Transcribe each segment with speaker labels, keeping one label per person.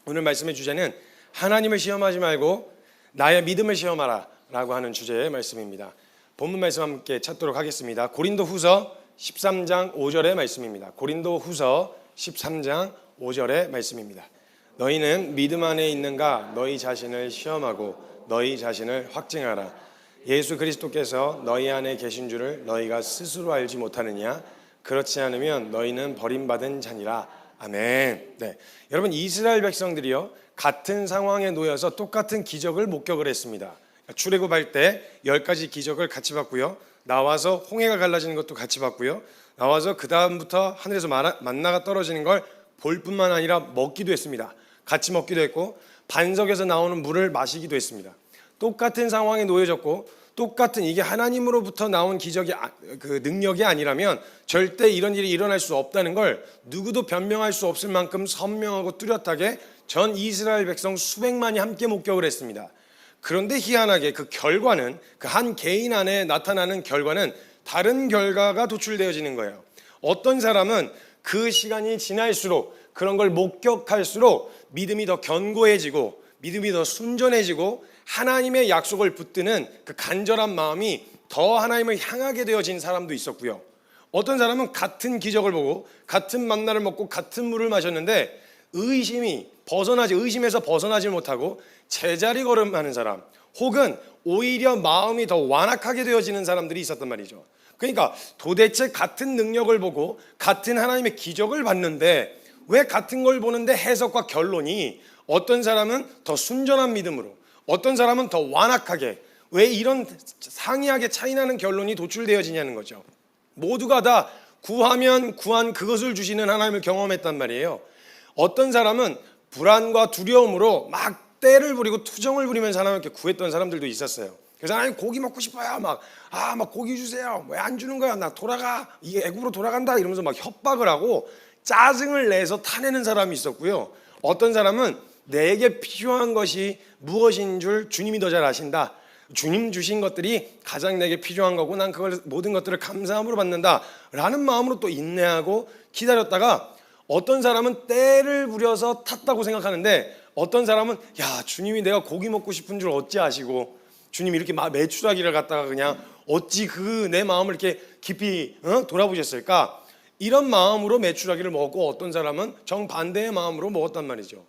Speaker 1: 오늘 말씀의 주제는 하나님을 시험하지 말고 나의 믿음을 시험하라 라고 하는 주제의 말씀입니다. 본문 말씀 함께 찾도록 하겠습니다. 고린도후서 13장 5절의 말씀입니다. 고린도후서 13장 5절의 말씀입니다. 너희는 믿음 안에 있는가 너희 자신을 시험하고 너희 자신을 확증하라. 예수 그리스도께서 너희 안에 계신 줄을 너희가 스스로 알지 못하느냐? 그렇지 않으면 너희는 버림받은 자니라. 아멘. 네, 여러분, 이스라엘 백성들이요 같은 상황에 놓여서 똑같은 기적을 목격을 했습니다. 출애굽할 때 10가지 기적을 같이 봤고요, 나와서 홍해가 갈라지는 것도 같이 봤고요, 나와서 그 다음부터 하늘에서 만나가 떨어지는 걸 볼 뿐만 아니라 먹기도 했습니다. 같이 먹기도 했고 반석에서 나오는 물을 마시기도 했습니다. 똑같은 상황에 놓여졌고 똑같은 이게 하나님으로부터 나온 기적이 그 능력이 아니라면 절대 이런 일이 일어날 수 없다는 걸 누구도 변명할 수 없을 만큼 선명하고 뚜렷하게 전 이스라엘 백성 수백만이 함께 목격을 했습니다. 그런데 희한하게 그 결과는, 그 한 개인 안에 나타나는 결과는 다른 결과가 도출되어지는 거예요. 어떤 사람은 그 시간이 지날수록, 그런 걸 목격할수록 믿음이 더 견고해지고 믿음이 더 순전해지고 하나님의 약속을 붙드는 그 간절한 마음이 더 하나님을 향하게 되어진 사람도 있었고요, 어떤 사람은 같은 기적을 보고 같은 만나를 먹고 같은 물을 마셨는데 의심에서 벗어나지 못하고 제자리 걸음하는 사람, 혹은 오히려 마음이 더 완악하게 되어지는 사람들이 있었단 말이죠. 그러니까 도대체 같은 능력을 보고 같은 하나님의 기적을 봤는데 왜 같은 걸 보는데 해석과 결론이 어떤 사람은 더 순전한 믿음으로, 어떤 사람은 더 완악하게, 왜 이런 상이하게 차이나는 결론이 도출되어지냐는 거죠. 모두가 다 구하면 구한 그것을 주시는 하나님을 경험했단 말이에요. 어떤 사람은 불안과 두려움으로 막 떼를 부리고 투정을 부리면서 하나님께 구했던 사람들도 있었어요. 그래서 하나님 고기 먹고 싶어요. 막 고기 주세요. 왜 안 주는 거야? 나 돌아가. 이게 애굽으로 돌아간다. 이러면서 막 협박을 하고 짜증을 내서 타내는 사람이 있었고요. 어떤 사람은 내게 필요한 것이 무엇인 줄 주님이 더 잘 아신다. 주님 주신 것들이 가장 내게 필요한 거고 난 그걸 모든 것들을 감사함으로 받는다 라는 마음으로 또 인내하고 기다렸다가, 어떤 사람은 때를 부려서 탔다고 생각하는데 어떤 사람은 주님이 내가 고기 먹고 싶은 줄 어찌 아시고 주님이 이렇게 메추라기를 갖다가 그냥 어찌 내 마음을 이렇게 깊이 돌아보셨을까, 이런 마음으로 메추라기를 먹었고 어떤 사람은 정반대의 마음으로 먹었단 말이죠.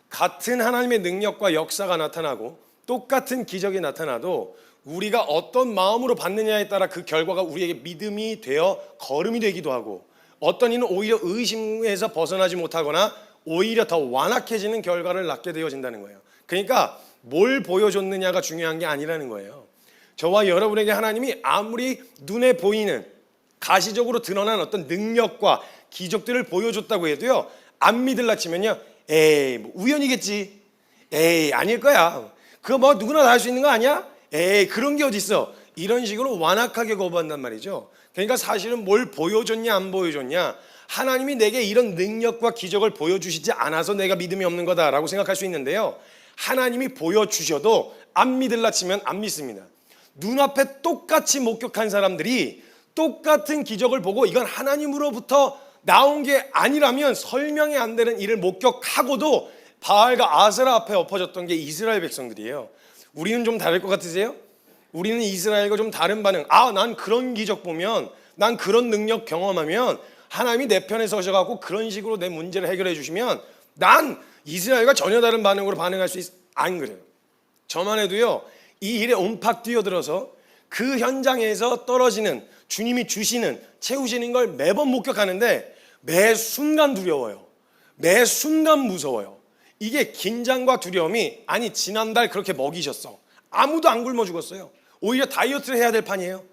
Speaker 1: 같은 하나님의 능력과 역사가 나타나고 똑같은 기적이 나타나도 우리가 어떤 마음으로 받느냐에 따라 그 결과가 우리에게 믿음이 되어 걸음이 되기도 하고, 어떤 이는 오히려 의심에서 벗어나지 못하거나 오히려 더 완악해지는 결과를 낳게 되어진다는 거예요. 그러니까 뭘 보여줬느냐가 중요한 게 아니라는 거예요. 저와 여러분에게 하나님이 아무리 눈에 보이는 가시적으로 드러난 어떤 능력과 기적들을 보여줬다고 해도요, 안 믿을라 치면요, 에이 뭐 우연이겠지, 에이 아닐 거야, 그거 뭐 누구나 다 할 수 있는 거 아니야, 에이 그런 게 어딨어, 이런 식으로 완악하게 거부한단 말이죠. 그러니까 사실은 뭘 보여줬냐 안 보여줬냐, 하나님이 내게 이런 능력과 기적을 보여주시지 않아서 내가 믿음이 없는 거다라고 생각할 수 있는데요, 하나님이 보여주셔도 안 믿을라 치면 안 믿습니다. 눈앞에 똑같이 목격한 사람들이 똑같은 기적을 보고 이건 하나님으로부터 나온 게 아니라면 설명이 안 되는 일을 목격하고도 바알과 아세라 앞에 엎어졌던 게 이스라엘 백성들이에요. 우리는 좀 다를 것 같으세요? 우리는 이스라엘과 좀 다른 반응. 난 그런 기적 보면, 난 그런 능력 경험하면 하나님이 내 편에 서셔갖고 그런 식으로 내 문제를 해결해 주시면 난 이스라엘과 전혀 다른 반응으로 반응할 수 안 그래요. 저만 해도요, 이 일에 온팍 뛰어들어서 그 현장에서 떨어지는 주님이 주시는, 채우시는 걸 매번 목격하는데 매 순간 두려워요. 매 순간 무서워요. 이게 긴장과 두려움이, 지난달 그렇게 먹이셨어, 아무도 안 굶어 죽었어요. 오히려 다이어트를 해야 될 판이에요.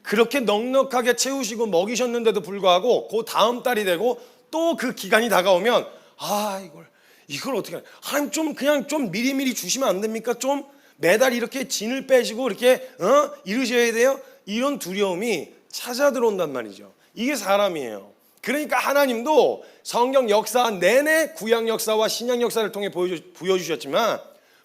Speaker 1: 그렇게 넉넉하게 채우시고 먹이셨는데도 불구하고 그 다음 달이 되고 또 그 기간이 다가오면 이걸 어떻게 하냐, 하나님 그냥 좀 미리미리 주시면 안 됩니까? 좀 매달 이렇게 진을 빼시고 이렇게 이러셔야 돼요. 이런 두려움이 찾아 들어온단 말이죠. 이게 사람이에요. 그러니까 하나님도 성경 역사 내내 구약 역사와 신약 역사를 통해 보여주셨지만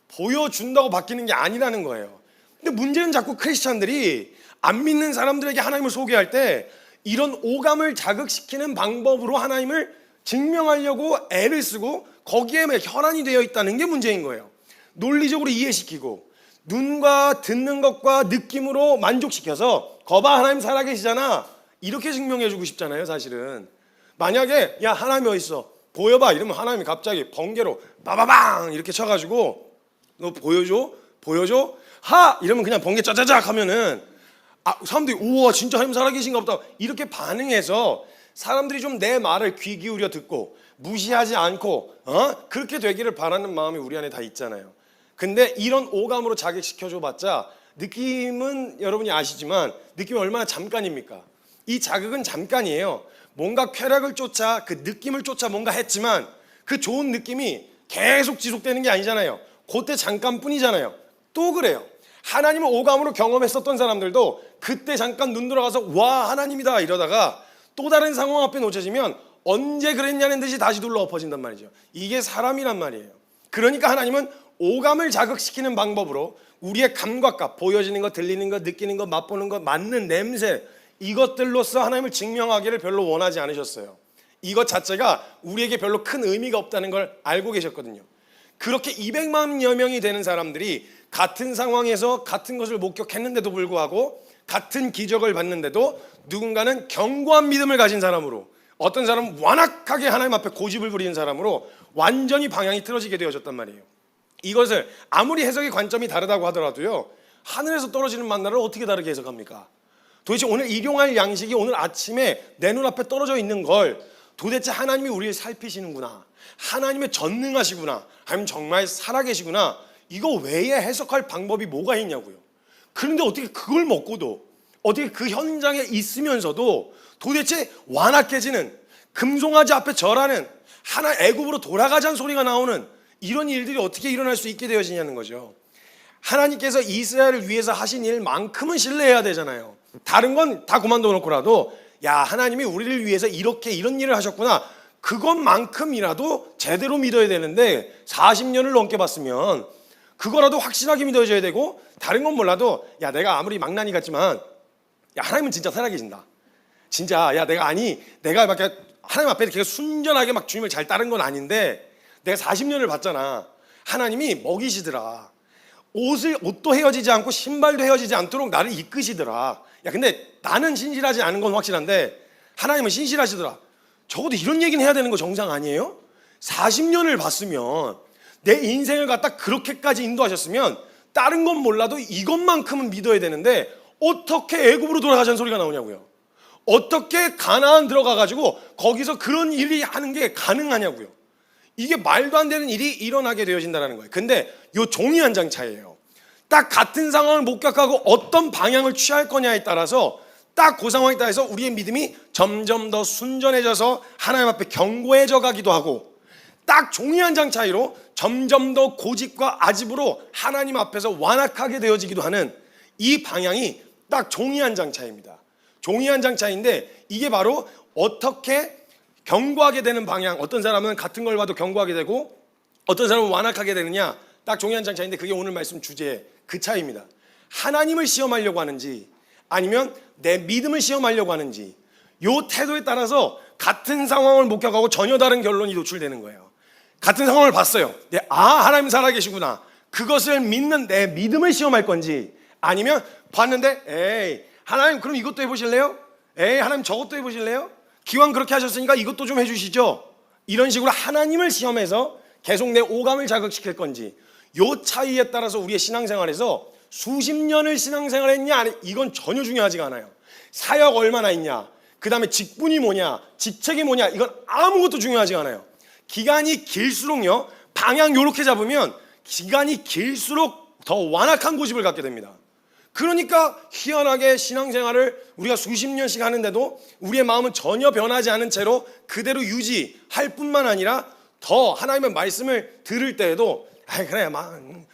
Speaker 1: 보여준다고 바뀌는 게 아니라는 거예요. 근데 문제는 자꾸 크리스찬들이 안 믿는 사람들에게 하나님을 소개할 때 이런 오감을 자극시키는 방법으로 하나님을 증명하려고 애를 쓰고 거기에 혈안이 되어 있다는 게 문제인 거예요. 논리적으로 이해시키고 눈과 듣는 것과 느낌으로 만족시켜서 거봐 하나님 살아계시잖아 이렇게 증명해주고 싶잖아요. 사실은 만약에 야 하나님이 어딨어 보여봐 이러면 하나님이 갑자기 번개로 빠바방 이렇게 쳐가지고 너 보여줘 하 이러면 그냥 번개 짜자작 하면은 사람들이 우와 진짜 하나님 살아계신가 보다 이렇게 반응해서 사람들이 좀 내 말을 귀 기울여 듣고 무시하지 않고 그렇게 되기를 바라는 마음이 우리 안에 다 있잖아요. 근데 이런 오감으로 자극시켜줘 봤자 느낌은 여러분이 아시지만 느낌이 얼마나 잠깐입니까? 이 자극은 잠깐이에요. 뭔가 쾌락을 쫓아 그 느낌을 쫓아 뭔가 했지만 그 좋은 느낌이 계속 지속되는 게 아니잖아요. 그때 잠깐뿐이잖아요. 또 그래요. 하나님을 오감으로 경험했었던 사람들도 그때 잠깐 눈 돌아가서 와 하나님이다 이러다가 또 다른 상황 앞에 놓쳐지면 언제 그랬냐는 듯이 다시 둘러 엎어진단 말이죠. 이게 사람이란 말이에요. 그러니까 하나님은 오감을 자극시키는 방법으로 우리의 감각과 보여지는 것, 들리는 것, 느끼는 것, 맛보는 것, 맡는 냄새 이것들로서 하나님을 증명하기를 별로 원하지 않으셨어요. 이것 자체가 우리에게 별로 큰 의미가 없다는 걸 알고 계셨거든요. 그렇게 200만여 명이 되는 사람들이 같은 상황에서 같은 것을 목격했는데도 불구하고 같은 기적을 봤는데도 누군가는 견고한 믿음을 가진 사람으로 어떤 사람은 완악하게 하나님 앞에 고집을 부리는 사람으로 완전히 방향이 틀어지게 되어졌단 말이에요. 이것을 아무리 해석의 관점이 다르다고 하더라도요 하늘에서 떨어지는 만나를 어떻게 다르게 해석합니까? 도대체 오늘 일용할 양식이 오늘 아침에 내 눈앞에 떨어져 있는 걸 도대체 하나님이 우리를 살피시는구나, 하나님의 전능하시구나, 하나님 정말 살아계시구나, 이거 외에 해석할 방법이 뭐가 있냐고요. 그런데 어떻게 그걸 먹고도 어떻게 그 현장에 있으면서도 도대체 완악해지는 금송아지 앞에 절하는 하나 애굽으로 돌아가자는 소리가 나오는 이런 일들이 어떻게 일어날 수 있게 되어지냐는 거죠. 하나님께서 이스라엘을 위해서 하신 일만큼은 신뢰해야 되잖아요. 다른 건 다 그만둬 놓고라도 야 하나님이 우리를 위해서 이렇게 이런 일을 하셨구나 그것만큼이라도 제대로 믿어야 되는데 40년을 넘게 봤으면 그거라도 확실하게 믿어줘야 되고 다른 건 몰라도 야 내가 아무리 망나니 같지만 야 하나님은 진짜 살아계신다. 진짜 야 내가 막 하나님 앞에 계속 순전하게 막 주님을 잘 따른 건 아닌데 내가 40년을 봤잖아. 하나님이 먹이시더라. 옷도 헤어지지 않고 신발도 헤어지지 않도록 나를 이끄시더라. 야 근데 나는 신실하지 않은 건 확실한데 하나님은 신실하시더라. 적어도 이런 얘기는 해야 되는 거 정상 아니에요? 40년을 봤으면 내 인생을 갖다 그렇게까지 인도하셨으면 다른 건 몰라도 이것만큼은 믿어야 되는데 어떻게 애굽으로 돌아가자는 소리가 나오냐고요. 어떻게 가나안 들어가가지고 거기서 그런 일이 하는 게 가능하냐고요. 이게 말도 안 되는 일이 일어나게 되어진다는 거예요. 근데 요 종이 한 장 차이예요. 딱 같은 상황을 목격하고 어떤 방향을 취할 거냐에 따라서 딱 그 상황에 따라서 우리의 믿음이 점점 더 순전해져서 하나님 앞에 견고해져 가기도 하고 딱 종이 한 장 차이로 점점 더 고집과 아집으로 하나님 앞에서 완악하게 되어지기도 하는 이 방향이 딱 종이 한 장 차이입니다. 종이 한 장 차이인데 이게 바로 어떻게 견고하게 되는 방향, 어떤 사람은 같은 걸 봐도 견고하게 되고 어떤 사람은 완악하게 되느냐 딱 종이 한 장 차이인데 그게 오늘 말씀 주제의 그 차이입니다. 하나님을 시험하려고 하는지 아니면 내 믿음을 시험하려고 하는지 요 태도에 따라서 같은 상황을 목격하고 전혀 다른 결론이 도출되는 거예요. 같은 상황을 봤어요. 하나님 살아계시구나. 그것을 믿는 내 믿음을 시험할 건지 아니면 봤는데 에이 하나님 그럼 이것도 해보실래요? 에이 하나님 저것도 해보실래요? 기왕 그렇게 하셨으니까 이것도 좀 해주시죠. 이런 식으로 하나님을 시험해서 계속 내 오감을 자극시킬 건지 요 차이에 따라서 우리의 신앙생활에서 수십 년을 신앙생활 했냐 이건 전혀 중요하지가 않아요. 사역 얼마나 있냐 그 다음에 직분이 뭐냐 직책이 뭐냐 이건 아무것도 중요하지 않아요. 기간이 길수록요 방향 요렇게 잡으면 기간이 길수록 더 완악한 고집을 갖게 됩니다. 그러니까 희한하게 신앙생활을 우리가 수십 년씩 하는데도 우리의 마음은 전혀 변하지 않은 채로 그대로 유지할 뿐만 아니라 더 하나님의 말씀을 들을 때에도 그래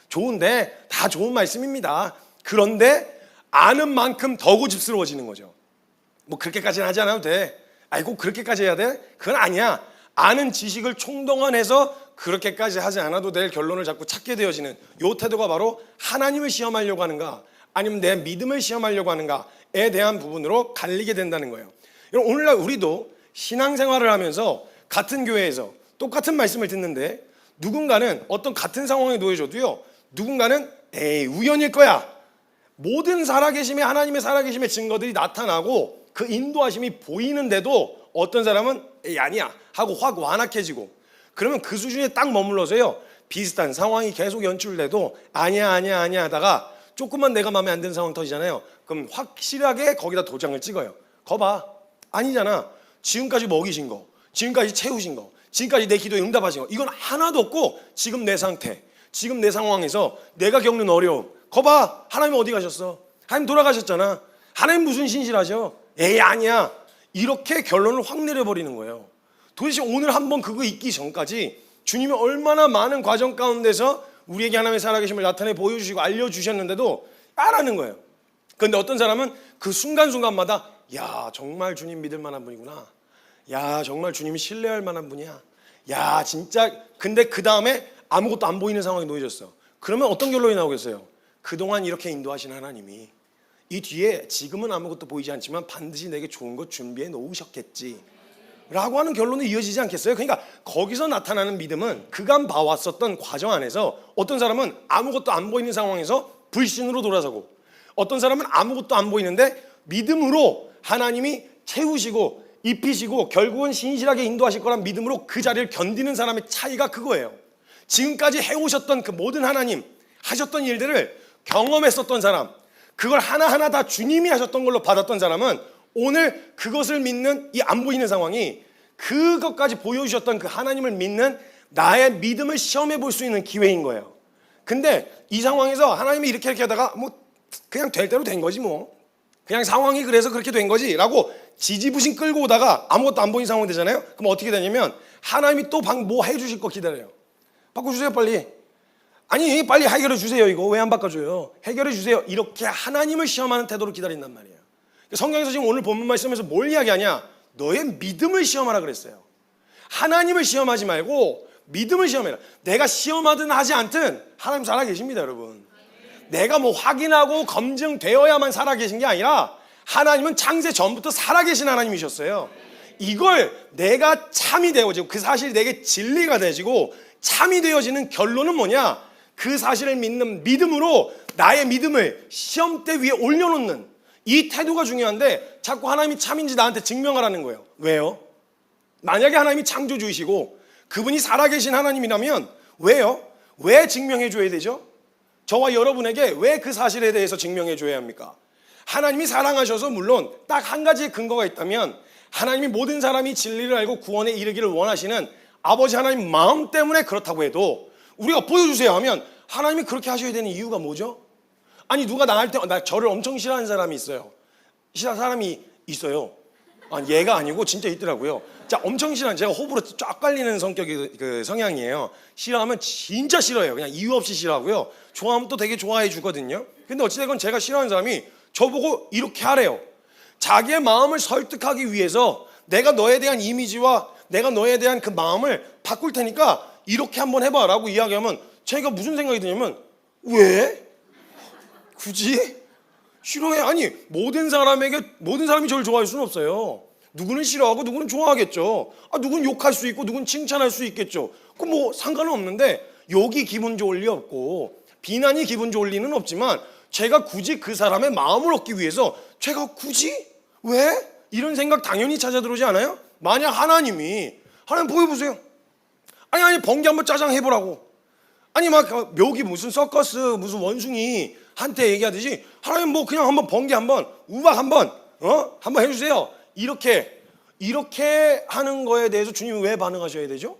Speaker 1: 좋은데 다 좋은 말씀입니다. 그런데 아는 만큼 더 고집스러워지는 거죠. 뭐 그렇게까지는 하지 않아도 돼. 꼭 그렇게까지 해야 돼? 그건 아니야. 아는 지식을 총동원해서 그렇게까지 하지 않아도 될 결론을 자꾸 찾게 되어지는 요 태도가 바로 하나님을 시험하려고 하는가 아니면 내 믿음을 시험하려고 하는가에 대한 부분으로 갈리게 된다는 거예요. 오늘날 우리도 신앙생활을 하면서 같은 교회에서 똑같은 말씀을 듣는데 누군가는 어떤 같은 상황에 놓여져도요, 누군가는 에이 우연일 거야. 모든 살아계심의 하나님의 살아계심의 증거들이 나타나고 그 인도하심이 보이는데도 어떤 사람은 에이 아니야 하고 확 완악해지고, 그러면 그 수준에 딱 머물러서요 비슷한 상황이 계속 연출돼도 아니야 하다가 조금만 내가 마음에 안 드는 상황 터지잖아요. 그럼 확실하게 거기다 도장을 찍어요. 거봐, 아니잖아. 지금까지 먹이신 거, 지금까지 채우신 거, 지금까지 내 기도에 응답하신 거, 이건 하나도 없고 지금 내 상태, 지금 내 상황에서 내가 겪는 어려움, 거봐, 하나님 어디 가셨어? 하나님 돌아가셨잖아. 하나님 무슨 신실하셔? 에이 아니야. 이렇게 결론을 확 내려버리는 거예요. 도대체 오늘 한번 그거 있기 전까지 주님이 얼마나 많은 과정 가운데서 우리에게 하나님의 살아계심을 나타내 보여주시고 알려주셨는데도 까라는 거예요. 그런데 어떤 사람은 그 순간순간마다 야 정말 주님 믿을 만한 분이구나, 야 정말 주님이 신뢰할 만한 분이야, 야 진짜. 근데 그 다음에 아무것도 안 보이는 상황에 놓여졌어. 그러면 어떤 결론이 나오겠어요? 그동안 이렇게 인도하신 하나님이 이 뒤에 지금은 아무것도 보이지 않지만 반드시 내게 좋은 것 준비해 놓으셨겠지 라고 하는 결론이 이어지지 않겠어요? 그러니까 거기서 나타나는 믿음은 그간 봐왔었던 과정 안에서 어떤 사람은 아무것도 안 보이는 상황에서 불신으로 돌아서고, 어떤 사람은 아무것도 안 보이는데 믿음으로 하나님이 채우시고 입히시고 결국은 신실하게 인도하실 거란 믿음으로 그 자리를 견디는 사람의 차이가 그거예요. 지금까지 해오셨던 그 모든 하나님 하셨던 일들을 경험했었던 사람, 그걸 하나하나 다 주님이 하셨던 걸로 받았던 사람은 오늘 그것을 믿는 이 안 보이는 상황이 그것까지 보여주셨던 그 하나님을 믿는 나의 믿음을 시험해 볼 수 있는 기회인 거예요. 근데 이 상황에서 하나님이 이렇게 하다가 뭐 그냥 될 대로 된 거지, 뭐 그냥 상황이 그래서 그렇게 된 거지 라고 지지부신 끌고 오다가 아무것도 안 보이는 상황이 되잖아요. 그럼 어떻게 되냐면 하나님이 또 뭐 해주실 거 기다려요. 바꿔주세요 빨리. 아니 빨리 해결해 주세요. 이거 왜 안 바꿔줘요? 해결해 주세요. 이렇게 하나님을 시험하는 태도로 기다린단 말이에요. 성경에서 지금 오늘 본문 말씀에서 뭘 이야기하냐? 너의 믿음을 시험하라 그랬어요. 하나님을 시험하지 말고 믿음을 시험해라. 내가 시험하든 하지 않든 하나님 살아계십니다, 여러분. 내가 뭐 확인하고 검증되어야만 살아계신 게 아니라 하나님은 창세 전부터 살아계신 하나님이셨어요. 이걸 내가 참이 되어지고 그 사실이 내게 진리가 되어지고 참이 되어지는 결론은 뭐냐? 그 사실을 믿는 믿음으로 나의 믿음을 시험대 위에 올려놓는 이 태도가 중요한데 자꾸 하나님이 참인지 나한테 증명하라는 거예요. 왜요? 만약에 하나님이 창조주이시고 그분이 살아계신 하나님이라면 왜요? 왜 증명해 줘야 되죠? 저와 여러분에게 왜 그 사실에 대해서 증명해 줘야 합니까? 하나님이 사랑하셔서 물론 딱 한 가지의 근거가 있다면 하나님이 모든 사람이 진리를 알고 구원에 이르기를 원하시는 아버지 하나님 마음 때문에 그렇다고 해도 우리가 보여주세요 하면 하나님이 그렇게 하셔야 되는 이유가 뭐죠? 아니 누가 나할 때 저를 엄청 싫어하는 사람이 있어요. 싫어하는 사람이 있어요. 얘가 아니고 진짜 있더라고요. 자, 엄청 싫어하는, 제가 호불호 쫙 갈리는 성격이 그 성향이에요. 싫어하면 진짜 싫어해요. 그냥 이유 없이 싫어하고요. 좋아하면 또 되게 좋아해 주거든요. 근데 어찌됐건 제가 싫어하는 사람이 저보고 이렇게 하래요. 자기의 마음을 설득하기 위해서 내가 너에 대한 이미지와 내가 너에 대한 그 마음을 바꿀 테니까 이렇게 한번 해봐 라고 이야기하면 제가 무슨 생각이 드냐면 왜? 굳이? 싫어해? 아니 모든 사람이 저를 좋아할 수는 없어요. 누구는 싫어하고 누구는 좋아하겠죠. 누구는 욕할 수 있고 누구는 칭찬할 수 있겠죠. 그 뭐 상관은 없는데 욕이 기분 좋을 리 없고 비난이 기분 좋을 리는 없지만 제가 굳이 그 사람의 마음을 얻기 위해서 제가 굳이? 왜? 이런 생각 당연히 찾아 들어오지 않아요? 만약 하나님 보여보세요. 아니 번개 한번 짜장 해보라고. 아니 막 묘기 무슨 서커스 무슨 원숭이 한테 얘기하듯이 하나님 뭐 그냥 한번 번개 한번 우박 한번 해주세요. 이렇게 하는 거에 대해서 주님이 왜 반응하셔야 되죠?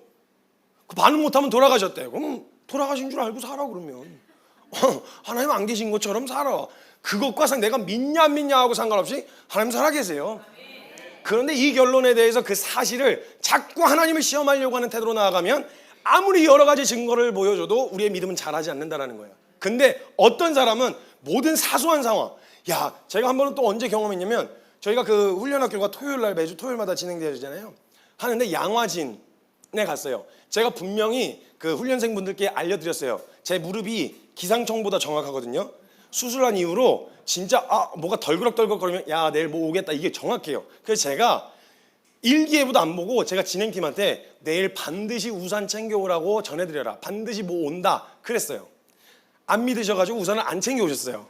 Speaker 1: 그 반응 못하면 돌아가셨대요. 그럼 돌아가신 줄 알고 살아 그러면. 하나님 안 계신 것처럼 살아. 그것과 내가 믿냐 안 믿냐 하고 상관없이 하나님 살아계세요. 그런데 이 결론에 대해서 그 사실을 자꾸 하나님을 시험하려고 하는 태도로 나아가면 아무리 여러 가지 증거를 보여줘도 우리의 믿음은 자라지 않는다는 거예요. 근데 어떤 사람은 모든 사소한 상황, 제가 한 번은 또 언제 경험했냐면 저희가 그 훈련학교가 토요일날 매주 토요일마다 진행되잖아요. 하는데 양화진에 갔어요. 제가 분명히 그 훈련생분들께 알려드렸어요. 제 무릎이 기상청보다 정확하거든요. 수술한 이후로 진짜 뭐가 덜그럭덜그럭거리면 내일 뭐 오겠다 이게 정확해요. 그래서 제가 일기예보도 안 보고 제가 진행팀한테 내일 반드시 우산 챙겨오라고 전해드려라. 반드시 뭐 온다 그랬어요. 안 믿으셔가지고 우산을 안 챙겨오셨어요.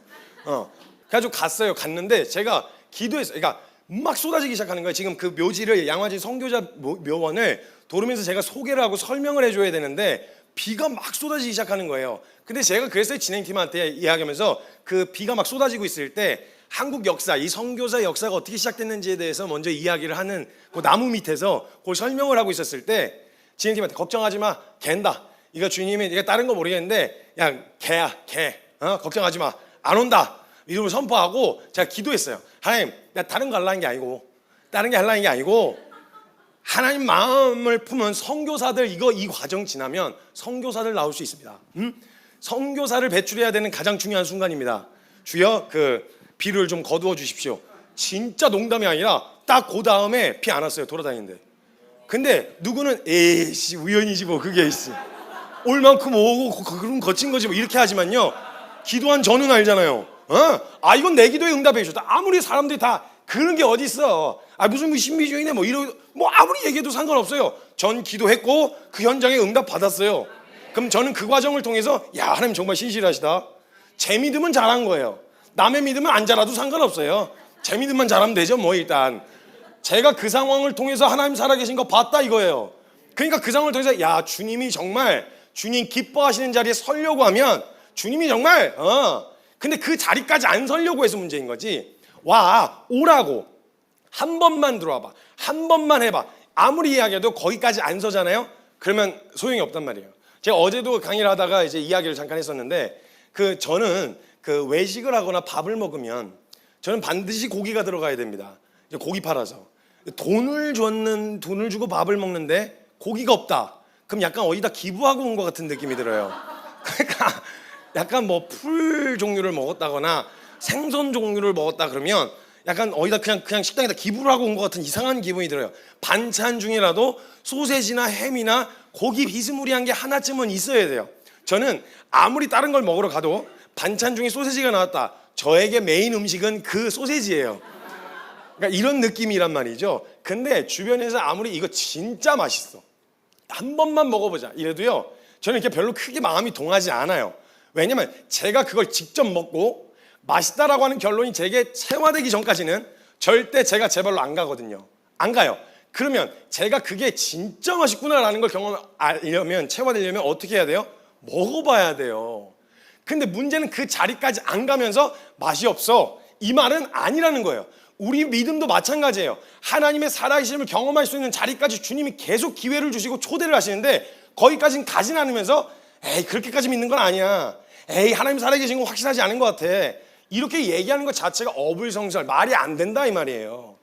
Speaker 1: 그래가지고 갔는데 제가 기도했어요. 그러니까 막 쏟아지기 시작하는 거예요. 지금 그 묘지를 양화진 선교자 묘원을 도르면서 제가 소개를 하고 설명을 해줘야 되는데 비가 막 쏟아지기 시작하는 거예요. 근데 제가 그랬어요. 진행팀한테 이야기하면서 그 비가 막 쏟아지고 있을 때 한국 역사, 이 선교사 역사가 어떻게 시작됐는지에 대해서 먼저 이야기를 하는 그 나무 밑에서 그걸 설명을 하고 있었을 때 진행팀한테 걱정하지 마, 갠다. 이거 주님이 이게 다른 거 모르겠는데 야 개야 개. 걱정하지 마, 안 온다. 이름을 선포하고 제가 기도했어요. 하나님, 내가 다른 거 하려는 게 아니고 하나님 마음을 품은 선교사들 이 과정 지나면 선교사들 나올 수 있습니다. 선교사를 배출해야 되는 가장 중요한 순간입니다. 주여 그 비를 좀 거두어 주십시오. 진짜 농담이 아니라 딱 그 다음에 비 안 왔어요. 돌아다니는데. 근데 누구는 에이씨 우연이지 뭐 그게 있어. 올 만큼 오고 그럼 거친 거지 뭐 이렇게 하지만요. 기도한 저는 알잖아요. 이건 내 기도에 응답해 주셨다. 아무리 사람들이 다 그런 게 어디 있어. 무슨 신비주의네 뭐 아무리 얘기해도 상관없어요. 전 기도했고 그 현장에 응답 받았어요. 그럼 저는 그 과정을 통해서 야 하나님 정말 신실하시다. 제 믿음은 잘한 거예요. 남의 믿음은 안 잘라도 상관없어요. 제 믿음만 잘하면 되죠 뭐. 일단 제가 그 상황을 통해서 하나님 살아계신 거 봤다 이거예요. 그러니까 그 상황을 통해서 야 주님이 정말 주님 기뻐하시는 자리에 서려고 하면 주님이 정말 근데 그 자리까지 안 서려고 해서 문제인 거지. 오라고 한 번만 들어와봐, 한 번만 해봐. 아무리 이야기해도 거기까지 안 서잖아요. 그러면 소용이 없단 말이에요. 제가 어제도 강의를 하다가 이제 이야기를 잠깐 했었는데 저는 그 외식을 하거나 밥을 먹으면 저는 반드시 고기가 들어가야 됩니다. 고기 팔아서 돈을 주고 밥을 먹는데 고기가 없다. 그럼 약간 어디다 기부하고 온 것 같은 느낌이 들어요. 그러니까 약간 뭐 풀 종류를 먹었다거나 생선 종류를 먹었다 그러면 약간 어디다 그냥 식당에다 기부를 하고 온 것 같은 이상한 기분이 들어요. 반찬 중이라도 소세지나 햄이나 고기 비스무리한 게 하나쯤은 있어야 돼요. 저는 아무리 다른 걸 먹으러 가도 반찬 중에 소세지가 나왔다. 저에게 메인 음식은 그 소세지예요. 그러니까 이런 느낌이란 말이죠. 근데 주변에서 아무리 이거 진짜 맛있어, 한 번만 먹어보자 이래도요, 저는 이렇게 별로 크게 마음이 동하지 않아요. 왜냐면 제가 그걸 직접 먹고 맛있다라고 하는 결론이 제게 체화되기 전까지는 절대 제가 제 발로 안 가거든요. 안 가요. 그러면 제가 그게 진짜 맛있구나라는 걸 경험하려면, 체화되려면 어떻게 해야 돼요? 먹어봐야 돼요. 근데 문제는 그 자리까지 안 가면서 맛이 없어, 이 말은 아니라는 거예요. 우리 믿음도 마찬가지예요. 하나님의 살아계심을 경험할 수 있는 자리까지 주님이 계속 기회를 주시고 초대를 하시는데 거기까지는 가진 않으면서 에이 그렇게까지 믿는 건 아니야, 에이 하나님 살아계신 거 확실하지 않은 것 같아, 이렇게 얘기하는 것 자체가 어불성설, 말이 안 된다 이 말이에요.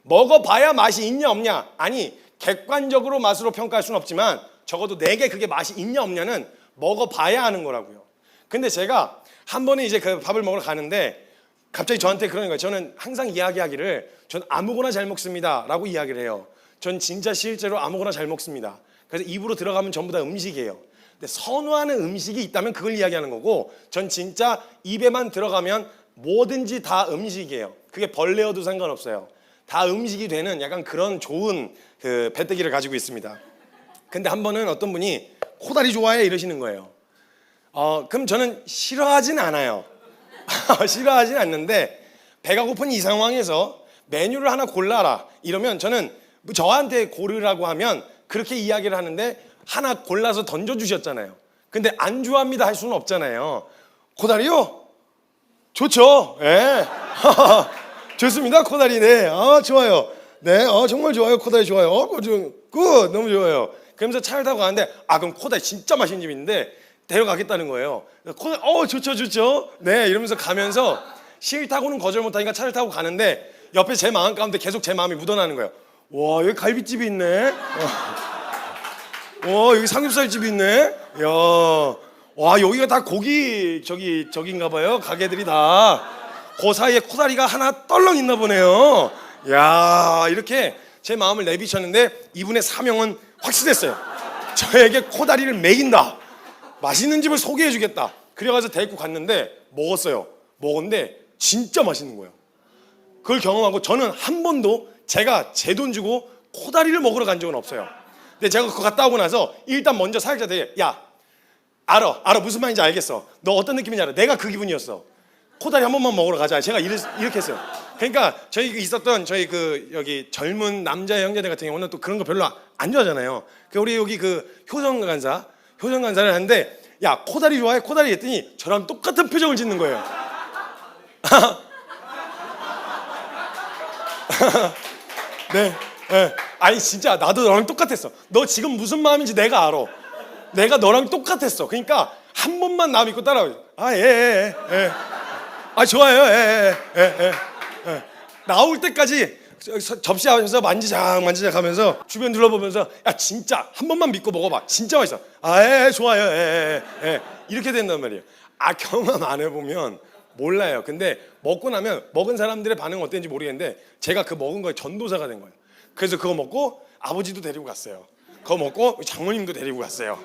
Speaker 1: 먹어봐야 맛이 있냐 없냐, 아니 객관적으로 맛으로 평가할 수는 없지만 적어도 내게 그게 맛이 있냐 없냐는 먹어봐야 하는 거라고요. 근데 제가 한 번에 이제 그 밥을 먹으러 가는데 갑자기 저한테 그러는 거예요. 저는 항상 이야기하기를 전 아무거나 잘 먹습니다 라고 이야기를 해요. 전 진짜 실제로 아무거나 잘 먹습니다. 그래서 입으로 들어가면 전부 다 음식이에요. 근데 선호하는 음식이 있다면 그걸 이야기하는 거고, 전 진짜 입에만 들어가면 뭐든지 다 음식이에요. 그게 벌레여도 상관없어요. 다 음식이 되는 약간 그런 좋은 그 배때기를 가지고 있습니다. 근데 한 번은 어떤 분이 코다리 좋아해 이러시는 거예요. 그럼 저는 싫어하진 않아요. 싫어하진 않는데 배가 고픈 이 상황에서 메뉴를 하나 골라라 이러면 저는 저한테 고르라고 하면 그렇게 이야기를 하는데 하나 골라서 던져주셨잖아요. 근데 안 좋아합니다 할 수는 없잖아요. 코다리요? 좋죠. 예. 좋습니다. 코다리. 네. 좋아요. 네. 정말 좋아요. 코다리 좋아요. 굿. 너무 좋아요. 그러면서 차를 타고 가는데 그럼 코다리 진짜 맛있는 집이 있는데 데려가겠다는 거예요. 코다리 좋죠. 네. 이러면서 가면서 싫다고는 거절 못하니까 차를 타고 가는데 옆에 제 마음 가운데 계속 제 마음이 묻어나는 거예요. 와 여기 갈비집이 있네. 와 여기 삼겹살집이 있네. 와 여기가 다 고기 저기인가 봐요. 가게들이 다. 그 사이에 코다리가 하나 떨렁 있나 보네요. 야 이렇게 제 마음을 내비쳤는데 이분의 사명은 확실했어요. 저에게 코다리를 먹인다, 맛있는 집을 소개해 주겠다. 그래가지고 데리고 갔는데 먹었어요. 먹었는데 진짜 맛있는 거예요. 그걸 경험하고 저는 한 번도 제가 제 돈 주고 코다리를 먹으러 간 적은 없어요. 근데 제가 그거 갔다 오고 나서 일단 먼저 사역자들이 야, 알아 무슨 말인지 알겠어. 너 어떤 느낌인지 알아. 내가 그 기분이었어. 코다리 한 번만 먹으러 가자. 제가 이렇게 했어요. 그러니까 저희 있었던 저희 여기 젊은 남자 형제들 같은 경우는 또 그런 거 별로 안 좋아하잖아요. 우리 여기 효성 간사를 하는데 야, 코다리 좋아해? 코다리 했더니 저랑 똑같은 표정을 짓는 거예요. 네. 아니 진짜 나도 너랑 똑같았어. 너 지금 무슨 마음인지 내가 알아. 내가 너랑 똑같았어. 그러니까 한 번만 나 믿고 따라와. 예. 아, 좋아요. 예. 나올 때까지 접시 앞에서 만지작 하면서 주변 둘러보면서 야, 진짜 한 번만 믿고 먹어봐. 진짜 맛있어. 좋아요. 예. 이렇게 된단 말이에요. 경험 안 해보면 몰라요. 근데 먹고 나면 먹은 사람들의 반응은 어땠는지 모르겠는데 제가 그 먹은 거에 전도사가 된 거예요. 그래서 그거 먹고 아버지도 데리고 갔어요. 그거 먹고 장모님도 데리고 갔어요.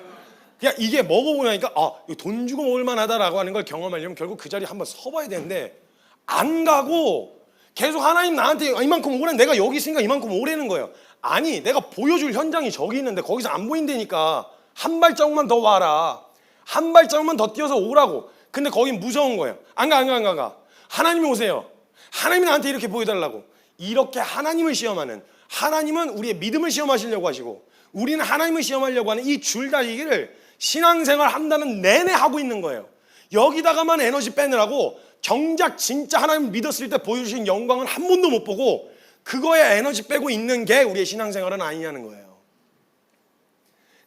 Speaker 1: 그냥 이게 먹어보고 나니까 이거 돈 주고 먹을 만하다라고 하는 걸 경험하려면 결국 그 자리에 한번 서봐야 되는데 안 가고 계속 하나님 나한테 이만큼 오래, 내가 여기 있으니까 이만큼 오래는 거예요. 아니, 내가 보여줄 현장이 저기 있는데 거기서 안 보인다니까 한 발자국만 더 와라. 한 발자국만 더 뛰어서 오라고. 근데 거긴 무서운 거예요. 안 가. 하나님이 오세요. 하나님이 나한테 이렇게 보여달라고. 이렇게 하나님을 시험하는, 하나님은 우리의 믿음을 시험하시려고 하시고 우리는 하나님을 시험하려고 하는 이 줄다리기를 신앙생활 한다는 내내 하고 있는 거예요. 여기다가만 에너지 빼느라고 정작 진짜 하나님 믿었을 때 보여주신 영광은 한 번도 못 보고 그거에 에너지 빼고 있는 게 우리의 신앙생활은 아니냐는 거예요.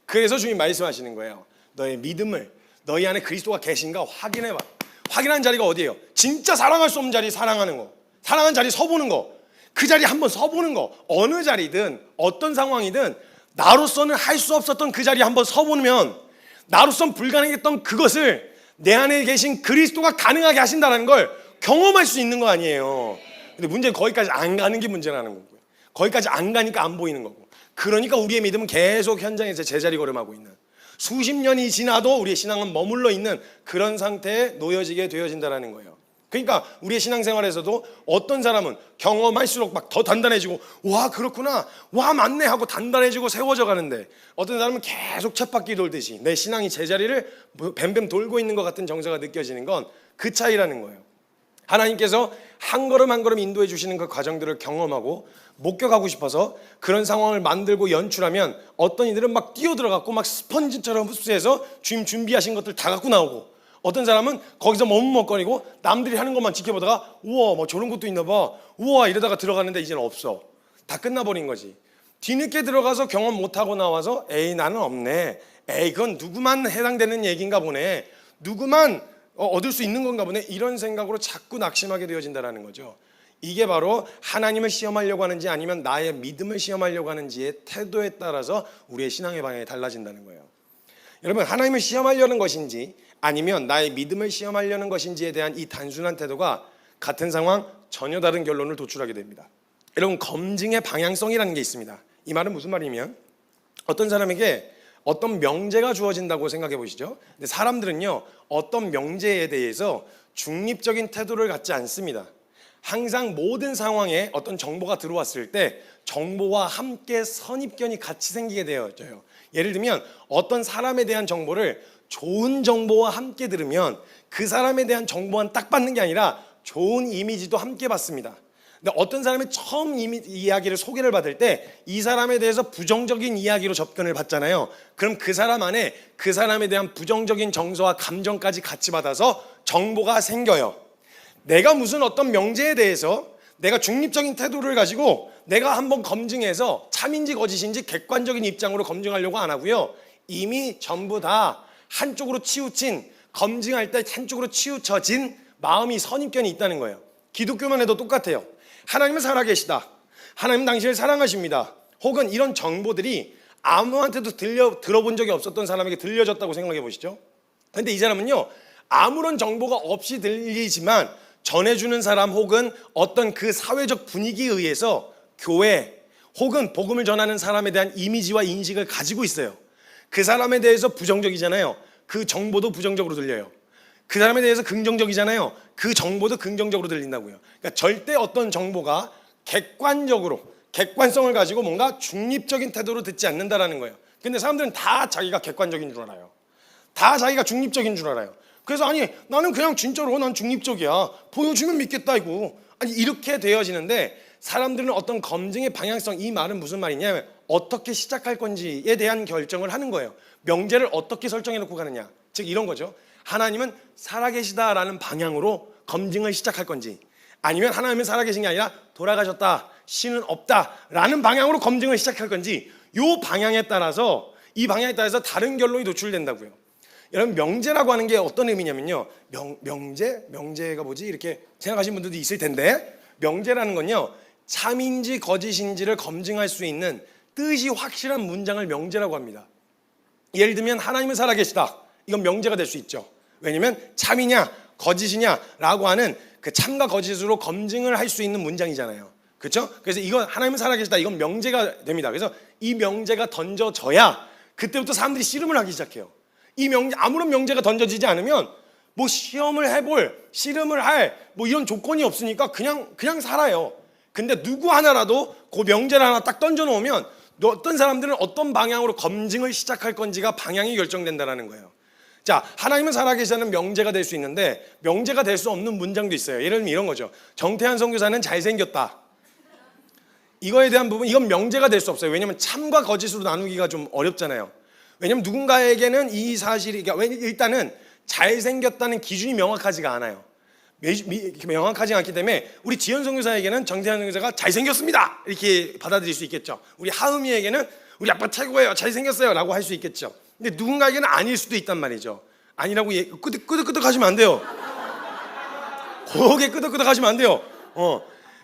Speaker 1: 그래서 주님 말씀하시는 거예요. 너의 믿음을, 너희 안에 그리스도가 계신가 확인해봐. 확인하는 자리가 어디예요? 진짜 사랑할 수 없는 자리 사랑하는 거, 사랑하는 자리 서보는 거, 그 자리에 한번 서보는 거. 어느 자리든 어떤 상황이든 나로서는 할 수 없었던 그 자리에 한번 서보면 나로서는 불가능했던 그것을 내 안에 계신 그리스도가 가능하게 하신다는 걸 경험할 수 있는 거 아니에요. 근데 문제는 거기까지 안 가는 게 문제라는 거고요. 거기까지 안 가니까 안 보이는 거고. 그러니까 우리의 믿음은 계속 현장에서 제자리 걸음하고 있는, 수십 년이 지나도 우리의 신앙은 머물러 있는 그런 상태에 놓여지게 되어진다는 거예요. 그러니까 우리의 신앙생활에서도 어떤 사람은 경험할수록 막 더 단단해지고 와 그렇구나, 와 맞네 하고 단단해지고 세워져 가는데 어떤 사람은 계속 쳇바퀴 돌듯이 내 신앙이 제자리를 뱀뱀 돌고 있는 것 같은 정서가 느껴지는 건 그 차이라는 거예요. 하나님께서 한 걸음 한 걸음 인도해 주시는 그 과정들을 경험하고 목격하고 싶어서 그런 상황을 만들고 연출하면 어떤 이들은 막 뛰어들어갖고 막 스펀지처럼 흡수해서 주님 준비하신 것들 다 갖고 나오고, 어떤 사람은 거기서 머뭇거리고 남들이 하는 것만 지켜보다가 우와 뭐 저런 것도 있나 봐, 우와 이러다가 들어가는데 이제는 없어. 다 끝나버린 거지. 뒤늦게 들어가서 경험 못하고 나와서 에이 나는 없네, 에이 그건 누구만 해당되는 얘기인가 보네, 누구만 얻을 수 있는 건가 보네, 이런 생각으로 자꾸 낙심하게 되어진다는 거죠. 이게 바로 하나님을 시험하려고 하는지 아니면 나의 믿음을 시험하려고 하는지의 태도에 따라서 우리의 신앙의 방향이 달라진다는 거예요. 여러분, 하나님을 시험하려는 것인지 아니면 나의 믿음을 시험하려는 것인지에 대한 이 단순한 태도가 같은 상황 전혀 다른 결론을 도출하게 됩니다. 여러분, 검증의 방향성이라는 게 있습니다. 이 말은 무슨 말이면 어떤 사람에게 어떤 명제가 주어진다고 생각해 보시죠. 근데 사람들은요 어떤 명제에 대해서 중립적인 태도를 갖지 않습니다. 항상 모든 상황에 어떤 정보가 들어왔을 때 정보와 함께 선입견이 같이 생기게 되어져요. 예를 들면 어떤 사람에 대한 정보를 좋은 정보와 함께 들으면 그 사람에 대한 정보만 딱 받는 게 아니라 좋은 이미지도 함께 받습니다. 근데 어떤 사람이 처음 이야기를 소개를 받을 때 이 사람에 대해서 부정적인 이야기로 접근을 받잖아요. 그럼 그 사람 안에 그 사람에 대한 부정적인 정서와 감정까지 같이 받아서 정보가 생겨요. 내가 무슨 어떤 명제에 대해서 내가 중립적인 태도를 가지고 내가 한번 검증해서 참인지 거짓인지 객관적인 입장으로 검증하려고 안 하고요. 이미 전부 다 한쪽으로 치우친, 검증할 때 한쪽으로 치우쳐진 마음이 선입견이 있다는 거예요. 기독교만 해도 똑같아요. 하나님은 살아계시다, 하나님은 당신을 사랑하십니다, 혹은 이런 정보들이 아무한테도 들어본 적이 없었던 사람에게 들려졌다고 생각해 보시죠. 근데 이 사람은요 아무런 정보가 없이 들리지만 전해주는 사람 혹은 어떤 그 사회적 분위기에 의해서 교회 혹은 복음을 전하는 사람에 대한 이미지와 인식을 가지고 있어요. 그 사람에 대해서 부정적이잖아요. 그 정보도 부정적으로 들려요. 그 사람에 대해서 긍정적이잖아요. 그 정보도 긍정적으로 들린다고요. 그러니까 절대 어떤 정보가 객관적으로 객관성을 가지고 뭔가 중립적인 태도로 듣지 않는다라는 거예요. 근데 사람들은 다 자기가 객관적인 줄 알아요. 다 자기가 중립적인 줄 알아요. 그래서 아니 나는 그냥 진짜로 난 중립적이야. 보여주면 믿겠다 이거. 아니 이렇게 되어지는데 사람들은 어떤 검증의 방향성, 이 말은 무슨 말이냐면 어떻게 시작할 건지에 대한 결정을 하는 거예요. 명제를 어떻게 설정해 놓고 가느냐. 즉 이런 거죠. 하나님은 살아계시다라는 방향으로 검증을 시작할 건지, 아니면 하나님은 살아계신 게 아니라 돌아가셨다, 신은 없다라는 방향으로 검증을 시작할 건지, 이 방향에 따라서 다른 결론이 도출된다고요. 여러분 명제라고 하는 게 어떤 의미냐면요. 명제가 뭐지? 이렇게 생각하시는 분들도 있을 텐데, 명제라는 건요, 참인지 거짓인지를 검증할 수 있는 뜻이 확실한 문장을 명제라고 합니다. 예를 들면 하나님은 살아계시다, 이건 명제가 될 수 있죠. 왜냐면 참이냐 거짓이냐라고 하는 그 참과 거짓으로 검증을 할 수 있는 문장이잖아요. 그렇죠? 그래서 이건 하나님은 살아계시다, 이건 명제가 됩니다. 그래서 이 명제가 던져져야 그때부터 사람들이 씨름을 하기 시작해요. 아무런 명제가 던져지지 않으면 뭐 시험을 해볼, 씨름을 할 뭐 이런 조건이 없으니까 그냥 살아요. 근데 누구 하나라도 그 명제를 하나 딱 던져 놓으면 어떤 사람들은 어떤 방향으로 검증을 시작할 건지가 방향이 결정된다라는 거예요. 자, 하나님은 살아계시다는 명제가 될 수 있는데 명제가 될 수 없는 문장도 있어요. 예를 들면 이런 거죠. 정태한 선교사는 잘생겼다. 이거에 대한 부분, 이건 명제가 될 수 없어요. 왜냐하면 참과 거짓으로 나누기가 좀 어렵잖아요. 왜냐하면 누군가에게는 이 사실이, 일단은 잘생겼다는 기준이 명확하지가 않아요. 명확하지 않기 때문에 우리 지연 선교사에게는 정태한 선교사가 잘생겼습니다 이렇게 받아들일 수 있겠죠. 우리 하은이에게는 우리 아빠 최고예요, 잘생겼어요 라고 할 수 있겠죠. 근데 누군가에게는 아닐 수도 있단 말이죠. 아니라고 끄덕끄덕 하시면 안 돼요. 고개 끄덕끄덕 하시면 안 돼요.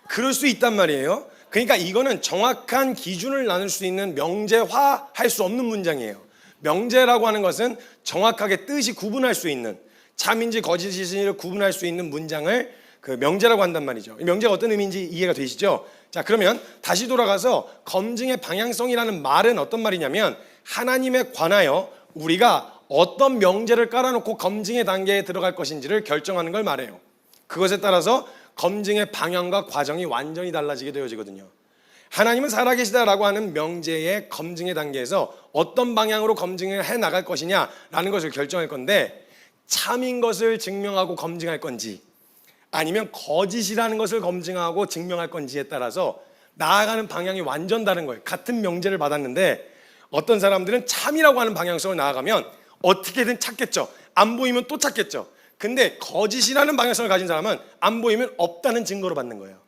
Speaker 1: 그럴 수 있단 말이에요. 그러니까 이거는 정확한 기준을 나눌 수 있는 명제화할 수 없는 문장이에요. 명제라고 하는 것은 정확하게 뜻이 구분할 수 있는, 참인지 거짓인지를 구분할 수 있는 문장을 그 명제라고 한단 말이죠. 명제가 어떤 의미인지 이해가 되시죠? 자, 그러면 다시 돌아가서 검증의 방향성이라는 말은 어떤 말이냐면 하나님에 관하여 우리가 어떤 명제를 깔아놓고 검증의 단계에 들어갈 것인지를 결정하는 걸 말해요. 그것에 따라서 검증의 방향과 과정이 완전히 달라지게 되어지거든요. 하나님은 살아계시다라고 하는 명제의 검증의 단계에서 어떤 방향으로 검증을 해나갈 것이냐라는 것을 결정할 건데, 참인 것을 증명하고 검증할 건지 아니면 거짓이라는 것을 검증하고 증명할 건지에 따라서 나아가는 방향이 완전 다른 거예요. 같은 명제를 받았는데 어떤 사람들은 참이라고 하는 방향성을 나아가면 어떻게든 찾겠죠. 안 보이면 또 찾겠죠. 근데 거짓이라는 방향성을 가진 사람은 안 보이면 없다는 증거로 받는 거예요.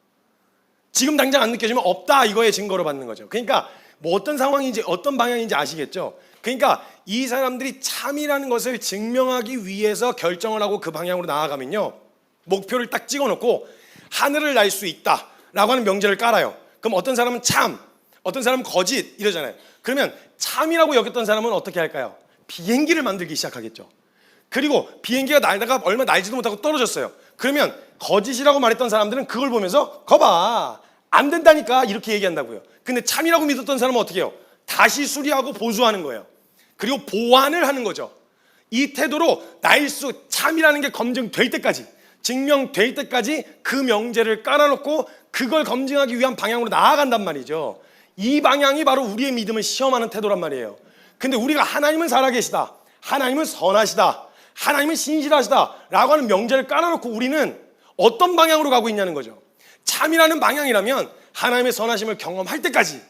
Speaker 1: 지금 당장 안 느껴지면 없다, 이거의 증거로 받는 거죠. 그러니까 뭐 어떤 상황인지 어떤 방향인지 아시겠죠? 그러니까 이 사람들이 참이라는 것을 증명하기 위해서 결정을 하고 그 방향으로 나아가면요, 목표를 딱 찍어놓고 하늘을 날 수 있다라고 하는 명제를 깔아요. 그럼 어떤 사람은 참, 어떤 사람은 거짓 이러잖아요. 그러면 참이라고 여겼던 사람은 어떻게 할까요? 비행기를 만들기 시작하겠죠. 그리고 비행기가 날다가 얼마 날지도 못하고 떨어졌어요. 그러면 거짓이라고 말했던 사람들은 그걸 보면서 거봐, 안 된다니까 이렇게 얘기한다고요. 근데 참이라고 믿었던 사람은 어떻게 해요? 다시 수리하고 보수하는 거예요. 그리고 보완을 하는 거죠. 이 태도로 참이라는 게 검증될 때까지, 증명될 때까지 그 명제를 깔아놓고 그걸 검증하기 위한 방향으로 나아간단 말이죠. 이 방향이 바로 우리의 믿음을 시험하는 태도란 말이에요. 근데 우리가 하나님은 살아계시다, 하나님은 선하시다, 하나님은 신실하시다 라고 하는 명제를 깔아놓고 우리는 어떤 방향으로 가고 있냐는 거죠. 참이라는 방향이라면 하나님의 선하심을 경험할 때까지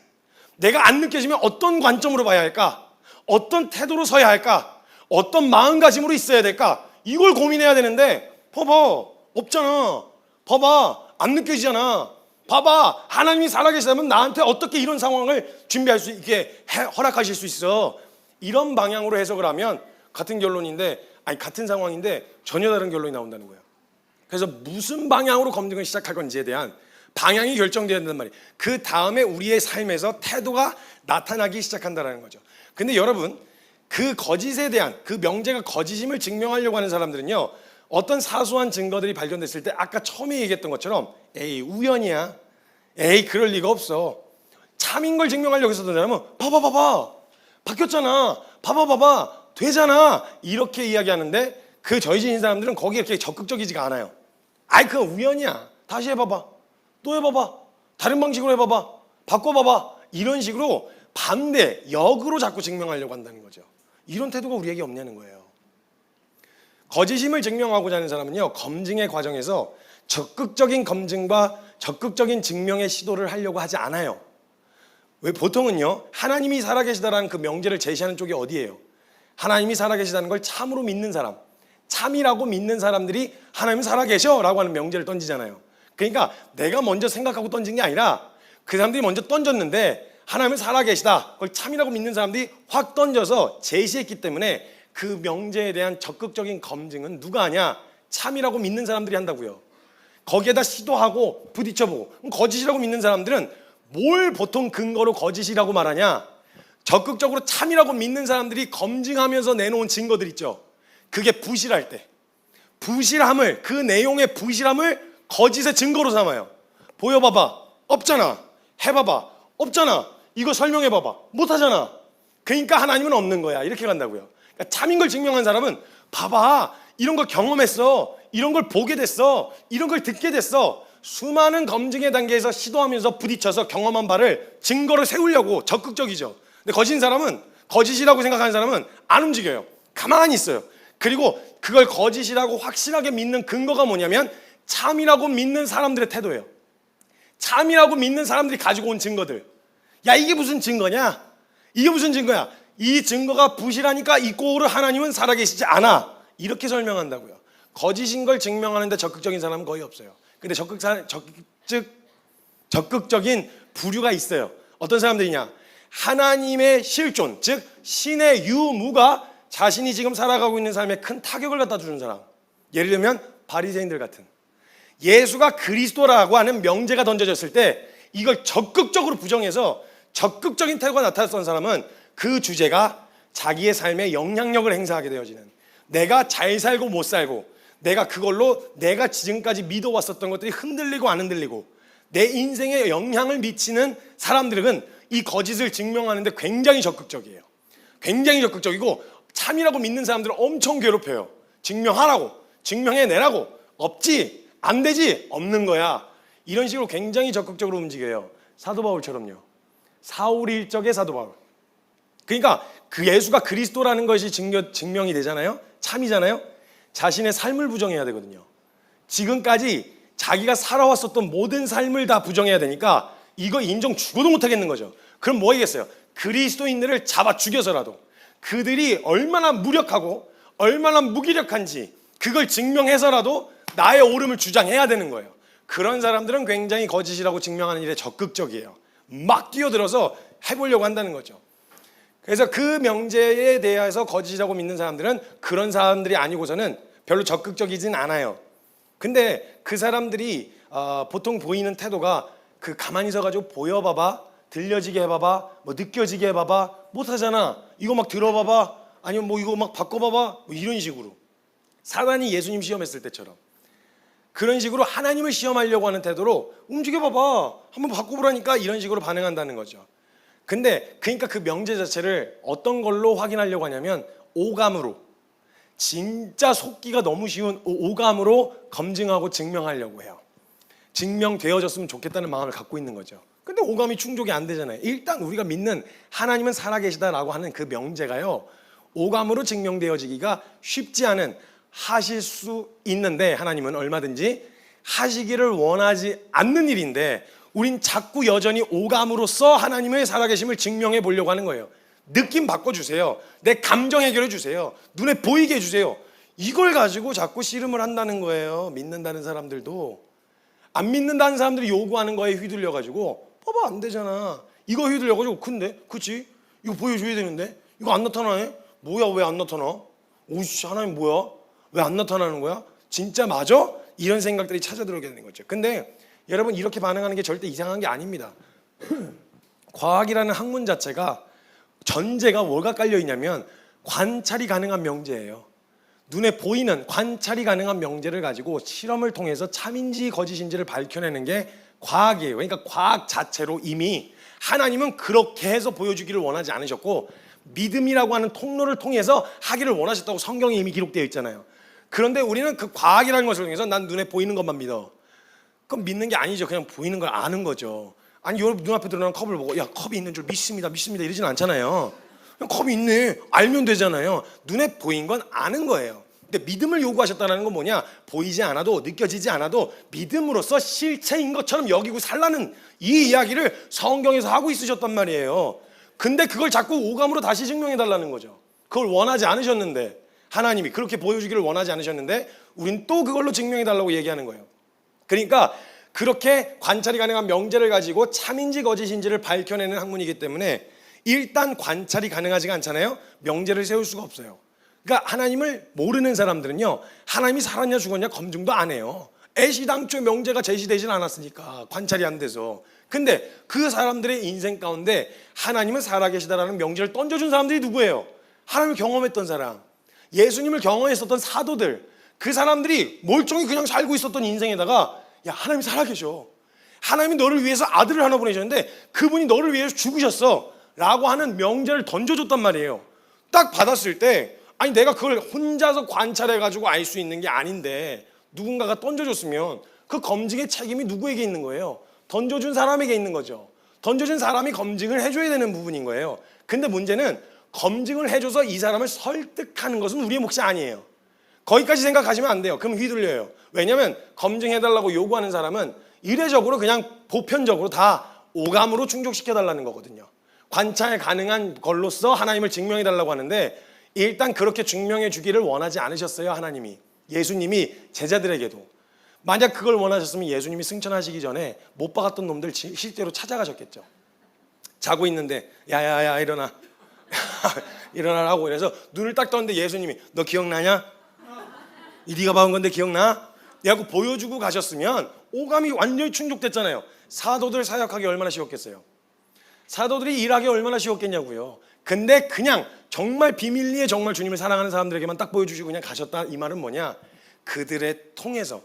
Speaker 1: 내가 안 느껴지면 어떤 관점으로 봐야 할까? 어떤 태도로 서야 할까? 어떤 마음가짐으로 있어야 될까? 이걸 고민해야 되는데 봐봐, 없잖아. 봐봐, 안 느껴지잖아. 봐봐, 하나님이 살아계시다면 나한테 어떻게 이런 상황을 준비할 수 있게 허락하실 수 있어. 이런 방향으로 해석을 하면 같은 결론인데, 같은 상황인데 전혀 다른 결론이 나온다는 거예요. 그래서 무슨 방향으로 검증을 시작할 건지에 대한 방향이 결정되어야 된단 말이에요. 그 다음에 우리의 삶에서 태도가 나타나기 시작한다는 거죠. 근데 여러분, 그 거짓에 대한, 그 명제가 거짓임을 증명하려고 하는 사람들은요, 어떤 사소한 증거들이 발견됐을 때 아까 처음에 얘기했던 것처럼 에이 우연이야, 에이 그럴 리가 없어, 참인 걸 증명하려고 했었던 사람은 봐봐 바뀌었잖아, 봐봐 되잖아 이렇게 이야기하는데, 그 저희진 사람들은 거기에 이렇게 적극적이지가 않아요. 그건 우연이야, 다시 해봐봐, 또 해봐봐, 다른 방식으로 해봐봐, 바꿔봐봐. 이런 식으로 반대, 역으로 자꾸 증명하려고 한다는 거죠. 이런 태도가 우리에게 없냐는 거예요. 거짓임을 증명하고자 하는 사람은요, 검증의 과정에서 적극적인 검증과 적극적인 증명의 시도를 하려고 하지 않아요. 왜? 보통은요, 하나님이 살아계시다라는 그 명제를 제시하는 쪽이 어디예요? 하나님이 살아계시다는 걸 참으로 믿는 사람, 참이라고 믿는 사람들이 하나님 살아계셔 라고 하는 명제를 던지잖아요. 그러니까 내가 먼저 생각하고 던진 게 아니라 그 사람들이 먼저 던졌는데 하나님은 살아계시다, 그걸 참이라고 믿는 사람들이 확 던져서 제시했기 때문에 그 명제에 대한 적극적인 검증은 누가 하냐? 참이라고 믿는 사람들이 한다고요. 거기에다 시도하고 부딪혀보고. 거짓이라고 믿는 사람들은 뭘 보통 근거로 거짓이라고 말하냐? 적극적으로 참이라고 믿는 사람들이 검증하면서 내놓은 증거들 있죠. 그게 부실할 때, 부실함을, 그 내용의 부실함을 거짓의 증거로 삼아요. 보여봐봐, 없잖아. 해봐봐, 없잖아. 이거 설명해봐봐, 못하잖아. 그러니까 하나님은 없는 거야, 이렇게 간다고요. 그러니까 참인 걸 증명한 사람은 봐봐, 이런 걸 경험했어, 이런 걸 보게 됐어, 이런 걸 듣게 됐어. 수많은 검증의 단계에서 시도하면서 부딪혀서 경험한 바를 증거를 세우려고 적극적이죠. 근데 거짓인 사람은, 거짓이라고 생각하는 사람은 안 움직여요. 가만히 있어요. 그리고 그걸 거짓이라고 확실하게 믿는 근거가 뭐냐면 참이라고 믿는 사람들의 태도예요. 참이라고 믿는 사람들이 가지고 온 증거들. 야, 이게 무슨 증거냐? 이게 무슨 증거야? 이 증거가 부실하니까 이 꼴을 하나님은 살아계시지 않아. 이렇게 설명한다고요. 거짓인 걸 증명하는데 적극적인 사람은 거의 없어요. 근데 적극적인 부류가 있어요. 어떤 사람들이냐? 하나님의 실존, 즉 신의 유무가 자신이 지금 살아가고 있는 삶에 큰 타격을 갖다 주는 사람. 예를 들면 바리새인들 같은, 예수가 그리스도라고 하는 명제가 던져졌을 때 이걸 적극적으로 부정해서 적극적인 태도가 나타났던 사람은 그 주제가 자기의 삶에 영향력을 행사하게 되어지는, 내가 잘 살고 못 살고, 내가 그걸로 내가 지금까지 믿어왔었던 것들이 흔들리고 안 흔들리고 내 인생에 영향을 미치는 사람들은 이 거짓을 증명하는데 굉장히 적극적이에요. 굉장히 적극적이고 참이라고 믿는 사람들을 엄청 괴롭혀요. 증명하라고, 증명해내라고. 없지, 안 되지, 없는 거야. 이런 식으로 굉장히 적극적으로 움직여요. 사도 바울처럼요. 사울 일적의 사도 바울. 그러니까 그 예수가 그리스도라는 것이 증명이 되잖아요. 참이잖아요. 자신의 삶을 부정해야 되거든요. 지금까지 자기가 살아왔었던 모든 삶을 다 부정해야 되니까 이거 인정 죽어도 못하겠는 거죠. 그럼 뭐 하겠어요? 그리스도인들을 잡아 죽여서라도 그들이 얼마나 무력하고 얼마나 무기력한지 그걸 증명해서라도 나의 옳음을 주장해야 되는 거예요. 그런 사람들은 굉장히 거짓이라고 증명하는 일에 적극적이에요. 막 뛰어들어서 해보려고 한다는 거죠. 그래서 그 명제에 대해서 거짓이라고 믿는 사람들은 그런 사람들이 아니고서는 별로 적극적이진 않아요. 근데 그 사람들이 보통 보이는 태도가 그 가만히 서가지고 보여봐봐, 들려지게 해봐봐, 뭐 느껴지게 해봐봐, 못하잖아, 이거 막 들어봐봐, 아니면 뭐 이거 막 바꿔봐봐, 뭐 이런 식으로 사단이 예수님 시험했을 때처럼 그런 식으로 하나님을 시험하려고 하는 태도로 움직여봐봐, 한번 바꿔보라니까, 이런 식으로 반응한다는 거죠. 근데 그러니까 그 명제 자체를 어떤 걸로 확인하려고 하냐면 오감으로, 진짜 속기가 너무 쉬운 오감으로 검증하고 증명하려고 해요. 증명되어졌으면 좋겠다는 마음을 갖고 있는 거죠. 근데 오감이 충족이 안 되잖아요. 일단 우리가 믿는 하나님은 살아계시다라고 하는 그 명제가요, 오감으로 증명되어지기가 쉽지 않은, 하실 수 있는데 하나님은 얼마든지 하시기를 원하지 않는 일인데 우린 자꾸 여전히 오감으로써 하나님의 살아계심을 증명해 보려고 하는 거예요. 느낌 바꿔주세요. 내 감정 해결해 주세요. 눈에 보이게 해주세요. 이걸 가지고 자꾸 씨름을 한다는 거예요. 믿는다는 사람들도. 안 믿는다는 사람들이 요구하는 거에 휘둘려가지고 봐봐, 안 되잖아. 이거 휘둘려가지고 근데 그치? 이거 보여줘야 되는데 이거 안 나타나네? 뭐야, 왜 안 나타나? 오씨, 하나님 뭐야? 왜 안 나타나는 거야? 진짜 맞아? 이런 생각들이 찾아들어오게 되는 거죠. 근데 여러분, 이렇게 반응하는 게 절대 이상한 게 아닙니다. 과학이라는 학문 자체가 전제가 뭐가 깔려 있냐면 관찰이 가능한 명제예요. 눈에 보이는 관찰이 가능한 명제를 가지고 실험을 통해서 참인지 거짓인지를 밝혀내는 게 과학이에요. 그러니까 과학 자체로 이미 하나님은 그렇게 해서 보여주기를 원하지 않으셨고 믿음이라고 하는 통로를 통해서 하기를 원하셨다고 성경에 이미 기록되어 있잖아요. 그런데 우리는 그 과학이라는 것을 통해서 난 눈에 보이는 것만 믿어. 그럼 믿는 게 아니죠. 그냥 보이는 걸 아는 거죠. 아니 여러분 눈앞에 드러나는 컵을 보고 야 컵이 있는 줄 믿습니다 이러진 않잖아요. 그냥 컵이 있네 알면 되잖아요. 눈에 보인 건 아는 거예요. 근데 믿음을 요구하셨다는 건 뭐냐? 보이지 않아도 느껴지지 않아도 믿음으로써 실체인 것처럼 여기고 살라는 이 이야기를 성경에서 하고 있으셨단 말이에요. 근데 그걸 자꾸 오감으로 다시 증명해 달라는 거죠. 그걸 원하지 않으셨는데, 하나님이 그렇게 보여주기를 원하지 않으셨는데 우린 또 그걸로 증명해 달라고 얘기하는 거예요. 그러니까 그렇게 관찰이 가능한 명제를 가지고 참인지 거짓인지를 밝혀내는 학문이기 때문에 일단 관찰이 가능하지가 않잖아요. 명제를 세울 수가 없어요. 그러니까 하나님을 모르는 사람들은요, 하나님이 살았냐 죽었냐 검증도 안 해요. 애시당초 명제가 제시되진 않았으니까, 관찰이 안 돼서. 근데 그 사람들의 인생 가운데 하나님은 살아계시다라는 명제를 던져준 사람들이 누구예요? 하나님을 경험했던 사람, 예수님을 경험했었던 사도들. 그 사람들이 멀쩡히 그냥 살고 있었던 인생에다가 야 하나님이 살아계셔, 하나님이 너를 위해서 아들을 하나 보내셨는데 그분이 너를 위해서 죽으셨어 라고 하는 명제를 던져줬단 말이에요. 딱 받았을 때 아니 내가 그걸 혼자서 관찰해가지고 알 수 있는 게 아닌데 누군가가 던져줬으면 그 검증의 책임이 누구에게 있는 거예요? 던져준 사람에게 있는 거죠. 던져준 사람이 검증을 해줘야 되는 부분인 거예요. 근데 문제는 검증을 해줘서 이 사람을 설득하는 것은 우리의 몫이 아니에요. 거기까지 생각하시면 안 돼요. 그럼 휘둘려요. 왜냐하면 검증해달라고 요구하는 사람은 이례적으로 그냥 보편적으로 다 오감으로 충족시켜달라는 거거든요. 관찰 가능한 걸로써 하나님을 증명해달라고 하는데 일단 그렇게 증명해 주기를 원하지 않으셨어요. 하나님이, 예수님이 제자들에게도. 만약 그걸 원하셨으면 예수님이 승천하시기 전에 못 박았던 놈들 실제로 찾아가셨겠죠. 자고 있는데 야야야 일어나 일어나라고 그래서 눈을 딱 떴는데 예수님이 너 기억나냐? 네가 박은 건데 기억나? 라고 보여주고 가셨으면 오감이 완전히 충족됐잖아요. 사도들 사역하기 얼마나 쉬웠겠어요? 사도들이 일하기 얼마나 쉬웠겠냐고요. 근데 그냥 정말 비밀리에 정말 주님을 사랑하는 사람들에게만 딱 보여주시고 그냥 가셨다. 이 말은 뭐냐? 그들을 통해서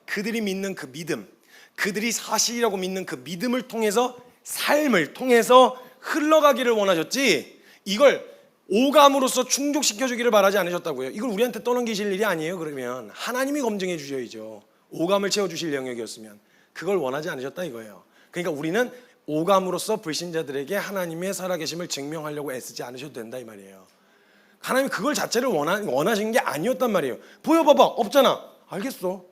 Speaker 1: 그들이 믿는 그 믿음, 그들이 사실이라고 믿는 그 믿음을 통해서, 삶을 통해서 흘러가기를 원하셨지 이걸 오감으로써 충족시켜주기를 바라지 않으셨다고요. 이걸 우리한테 떠넘기실 일이 아니에요. 그러면 하나님이 검증해 주셔야죠. 오감을 채워주실 영역이었으면. 그걸 원하지 않으셨다 이거예요. 그러니까 우리는 오감으로써 불신자들에게 하나님의 살아계심을 증명하려고 애쓰지 않으셔도 된다 이 말이에요. 하나님이 그걸 자체를 원하신 게 아니었단 말이에요. 보여봐봐. 없잖아. 알겠어.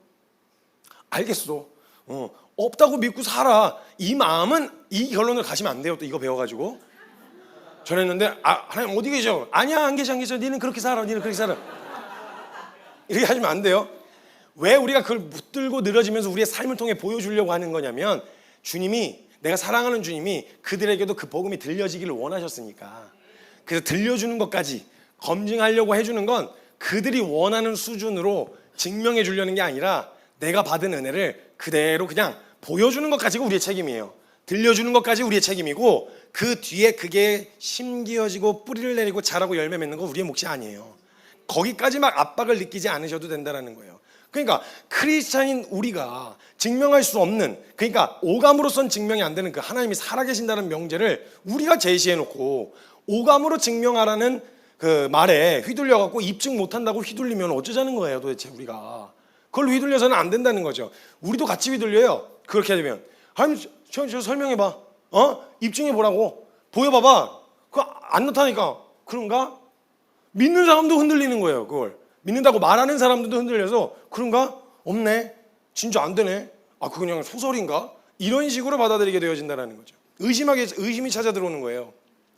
Speaker 1: 없다고 믿고 살아. 이 마음은 이 결론을 가시면 안 돼요. 또 이거 배워가지고 전했는데 하나님 어디 계셔? 아니야 안 계셔. 니는 그렇게 살아. 이렇게 하시면 안 돼요. 왜 우리가 그걸 붙들고 늘어지면서 우리의 삶을 통해 보여주려고 하는 거냐면 주님이, 내가 사랑하는 주님이 그들에게도 그 복음이 들려지기를 원하셨으니까. 그래서 들려주는 것까지 검증하려고 해주는 건 그들이 원하는 수준으로 증명해 주려는 게 아니라 내가 받은 은혜를 그대로 그냥 보여주는 것 가지고 우리의 책임이에요. 들려주는 것까지 우리의 책임이고 그 뒤에 그게 심기어지고 뿌리를 내리고 자라고 열매 맺는 건 우리의 몫이 아니에요. 거기까지 막 압박을 느끼지 않으셔도 된다는 거예요. 그러니까 크리스찬인 우리가 증명할 수 없는, 그러니까 오감으로선 증명이 안 되는 그 하나님이 살아계신다는 명제를 우리가 제시해놓고 오감으로 증명하라는 그 말에 휘둘려갖고 입증 못한다고 휘둘리면 어쩌자는 거예요 도대체. 우리가 그걸 휘둘려서는 안 된다는 거죠. 우리도 같이 휘둘려요. 그렇게 되면 하나님 저 설명해봐, 입증해보라고, 보여봐봐. 그거 안 나타나니까 그런가? 믿는 사람도 흔들리는 거예요. 그걸 믿는다고 말하는 사람들도 흔들려서 그런가? 없네, 진짜 안 되네, 그거 그냥 소설인가? 이런 식으로 받아들이게 되어진다는 거죠. 의심이 찾아 들어오는 거예요.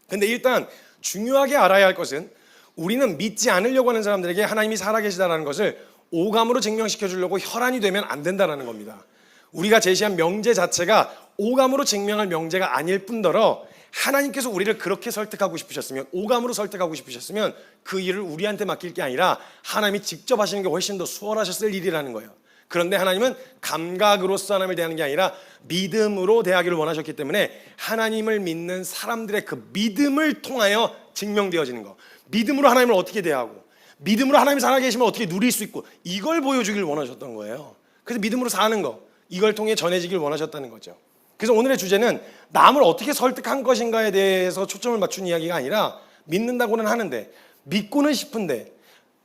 Speaker 1: 근데 일단 중요하게 알아야 할 것은 우리는 믿지 않으려고 하는 사람들에게 하나님이 살아계시다는 것을 오감으로 증명시켜 주려고 혈안이 되면 안 된다는 겁니다. 우리가 제시한 명제 자체가 오감으로 증명할 명제가 아닐 뿐더러 하나님께서 우리를 그렇게 설득하고 싶으셨으면, 오감으로 설득하고 싶으셨으면 그 일을 우리한테 맡길 게 아니라 하나님이 직접 하시는 게 훨씬 더 수월하셨을 일이라는 거예요. 그런데 하나님은 감각으로서 하나님을 대하는 게 아니라 믿음으로 대하기를 원하셨기 때문에 하나님을 믿는 사람들의 그 믿음을 통하여 증명되어지는 거, 믿음으로 하나님을 어떻게 대하고 믿음으로 하나님 살아계시면 어떻게 누릴 수 있고, 이걸 보여주길 원하셨던 거예요. 그래서 믿음으로 사는 거, 이걸 통해 전해지길 원하셨다는 거죠. 그래서 오늘의 주제는 남을 어떻게 설득한 것인가에 대해서 초점을 맞춘 이야기가 아니라, 믿는다고는 하는데, 믿고는 싶은데,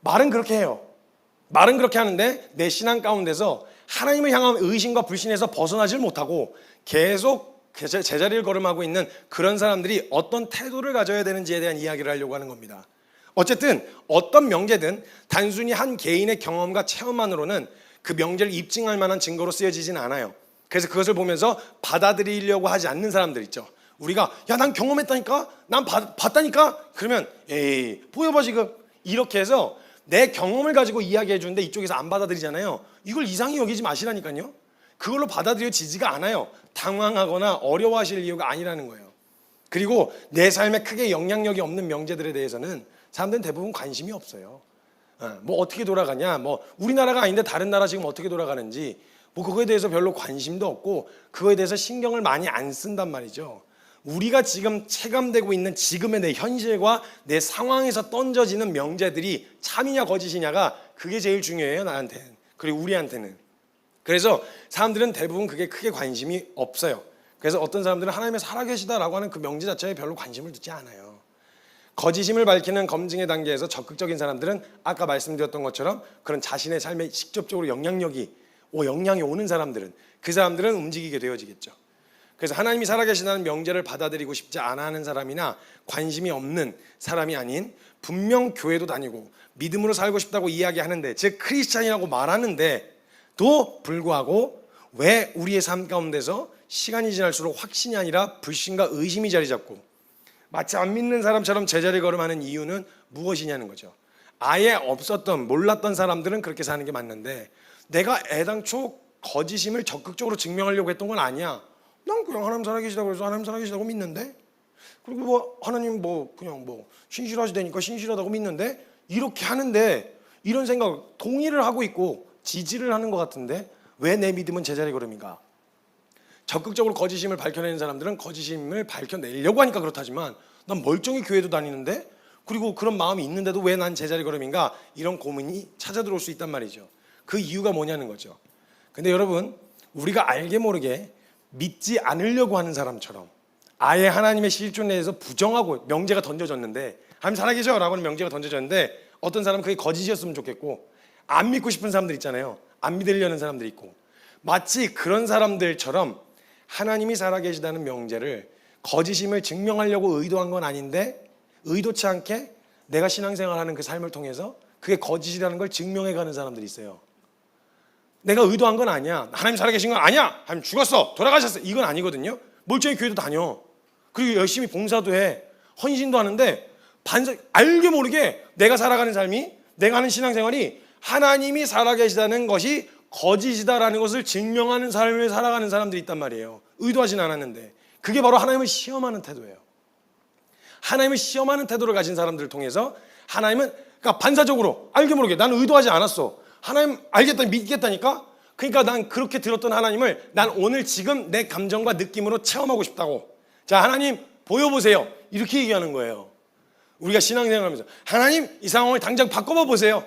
Speaker 1: 말은 그렇게 해요. 말은 그렇게 하는데 내 신앙 가운데서 하나님을 향한 의심과 불신에서 벗어나질 못하고 계속 제자리를 걸음하고 있는 그런 사람들이 어떤 태도를 가져야 되는지에 대한 이야기를 하려고 하는 겁니다. 어쨌든 어떤 명제든 단순히 한 개인의 경험과 체험만으로는 그 명제를 입증할 만한 증거로 쓰여지진 않아요. 그래서 그것을 보면서 받아들이려고 하지 않는 사람들 있죠. 우리가 야, 난 경험했다니까, 난 봤다니까, 그러면 에이 보여봐 지금, 이렇게 해서 내 경험을 가지고 이야기해 주는데 이쪽에서 안 받아들이잖아요. 이걸 이상히 여기지 마시라니까요. 그걸로 받아들여지지가 않아요. 당황하거나 어려워하실 이유가 아니라는 거예요. 그리고 내 삶에 크게 영향력이 없는 명제들에 대해서는 사람들은 대부분 관심이 없어요. 뭐 어떻게 돌아가냐, 뭐 우리나라가 아닌데 다른 나라 지금 어떻게 돌아가는지 뭐 그거에 대해서 별로 관심도 없고 그거에 대해서 신경을 많이 안 쓴단 말이죠. 우리가 지금 체감되고 있는 지금의 내 현실과 내 상황에서 던져지는 명제들이 참이냐 거짓이냐가 그게 제일 중요해요, 나한테는. 그리고 우리한테는. 그래서 사람들은 대부분 그게 크게 관심이 없어요. 그래서 어떤 사람들은 하나님의 살아계시다라고 하는 그 명제 자체에 별로 관심을 두지 않아요. 거짓임을 밝히는 검증의 단계에서 적극적인 사람들은 아까 말씀드렸던 것처럼 그런 자신의 삶에 직접적으로 영향이 오는 사람들은, 그 사람들은 움직이게 되어지겠죠. 그래서 하나님이 살아계시다는 명제를 받아들이고 싶지 않아 하는 사람이나 관심이 없는 사람이 아닌, 분명 교회도 다니고 믿음으로 살고 싶다고 이야기하는데, 즉 크리스찬이라고 말하는데도 불구하고 왜 우리의 삶 가운데서 시간이 지날수록 확신이 아니라 불신과 의심이 자리 잡고 마치 안 믿는 사람처럼 제자리 걸음하는 이유는 무엇이냐는 거죠. 아예 없었던, 몰랐던 사람들은 그렇게 사는 게 맞는데, 내가 애당초 거짓임을 적극적으로 증명하려고 했던 건 아니야. 난 그냥 하나님 살아계시다고 해서 하나님 살아계시다고 믿는데, 그리고 뭐 하나님 뭐 그냥 뭐 신실하시다니까 신실하다고 믿는데, 이렇게 하는데 이런 생각 동의를 하고 있고 지지를 하는 것 같은데 왜 내 믿음은 제자리 걸음인가? 적극적으로 거짓임을 밝혀내는 사람들은 거짓임을 밝혀내려고 하니까 그렇다지만, 난 멀쩡히 교회도 다니는데, 그리고 그런 마음이 있는데도 왜 난 제자리 걸음인가? 이런 고민이 찾아들어올 수 있단 말이죠. 그 이유가 뭐냐는 거죠. 근데 여러분, 우리가 알게 모르게 믿지 않으려고 하는 사람처럼 아예 하나님의 실존에 대해서 부정하고 명제가 던져졌는데, 하나님 살아계셔 라고 하는 명제가 던져졌는데 어떤 사람은 그게 거짓이었으면 좋겠고, 안 믿고 싶은 사람들 있잖아요. 안 믿으려는 사람들이 있고, 마치 그런 사람들처럼 하나님이 살아계시다는 명제를 거짓임을 증명하려고 의도한 건 아닌데 의도치 않게 내가 신앙생활하는 그 삶을 통해서 그게 거짓이라는 걸 증명해가는 사람들이 있어요. 내가 의도한 건 아니야, 하나님 살아계신 건 아니야, 하나님 죽었어, 돌아가셨어, 이건 아니거든요. 멀쩡히 교회도 다녀, 그리고 열심히 봉사도 해, 헌신도 하는데 알게 모르게 내가 살아가는 삶이, 내가 하는 신앙생활이 하나님이 살아계시다는 것이 거짓이다라는 것을 증명하는 삶을 살아가는 사람들이 있단 말이에요. 의도하진 않았는데. 그게 바로 하나님을 시험하는 태도예요. 하나님을 시험하는 태도를 가진 사람들을 통해서 하나님은, 그러니까 반사적으로 알게 모르게 나는 의도하지 않았어, 하나님 알겠다, 믿겠다니까, 그러니까 난 그렇게 들었던 하나님을 난 오늘 지금 내 감정과 느낌으로 체험하고 싶다고. 자, 하나님 보여보세요, 이렇게 얘기하는 거예요. 우리가 신앙생활하면서 하나님 이 상황을 당장 바꿔봐 보세요,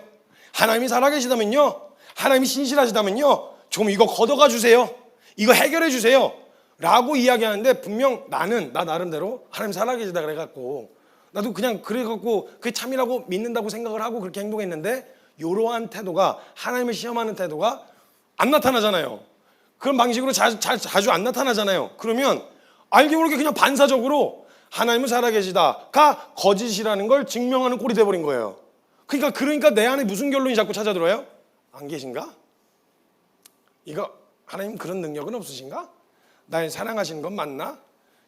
Speaker 1: 하나님이 살아계시다면요, 하나님이 신실하시다면요, 좀 이거 걷어가 주세요, 이거 해결해 주세요 라고 이야기하는데, 분명 나는 나 나름대로 하나님 살아계시다 그래갖고 나도 그냥 그래갖고 그게 참이라고 믿는다고 생각을 하고 그렇게 행동했는데, 이러한 태도가, 하나님을 시험하는 태도가 안 나타나잖아요. 그런 방식으로 자주 안 나타나잖아요. 그러면 알게 모르게 그냥 반사적으로 하나님은 살아계시다가 거짓이라는 걸 증명하는 꼴이 돼버린 거예요. 그러니까 내 안에 무슨 결론이 자꾸 찾아들어요? 안 계신가? 이거 하나님 그런 능력은 없으신가? 날 사랑하시는 건 맞나?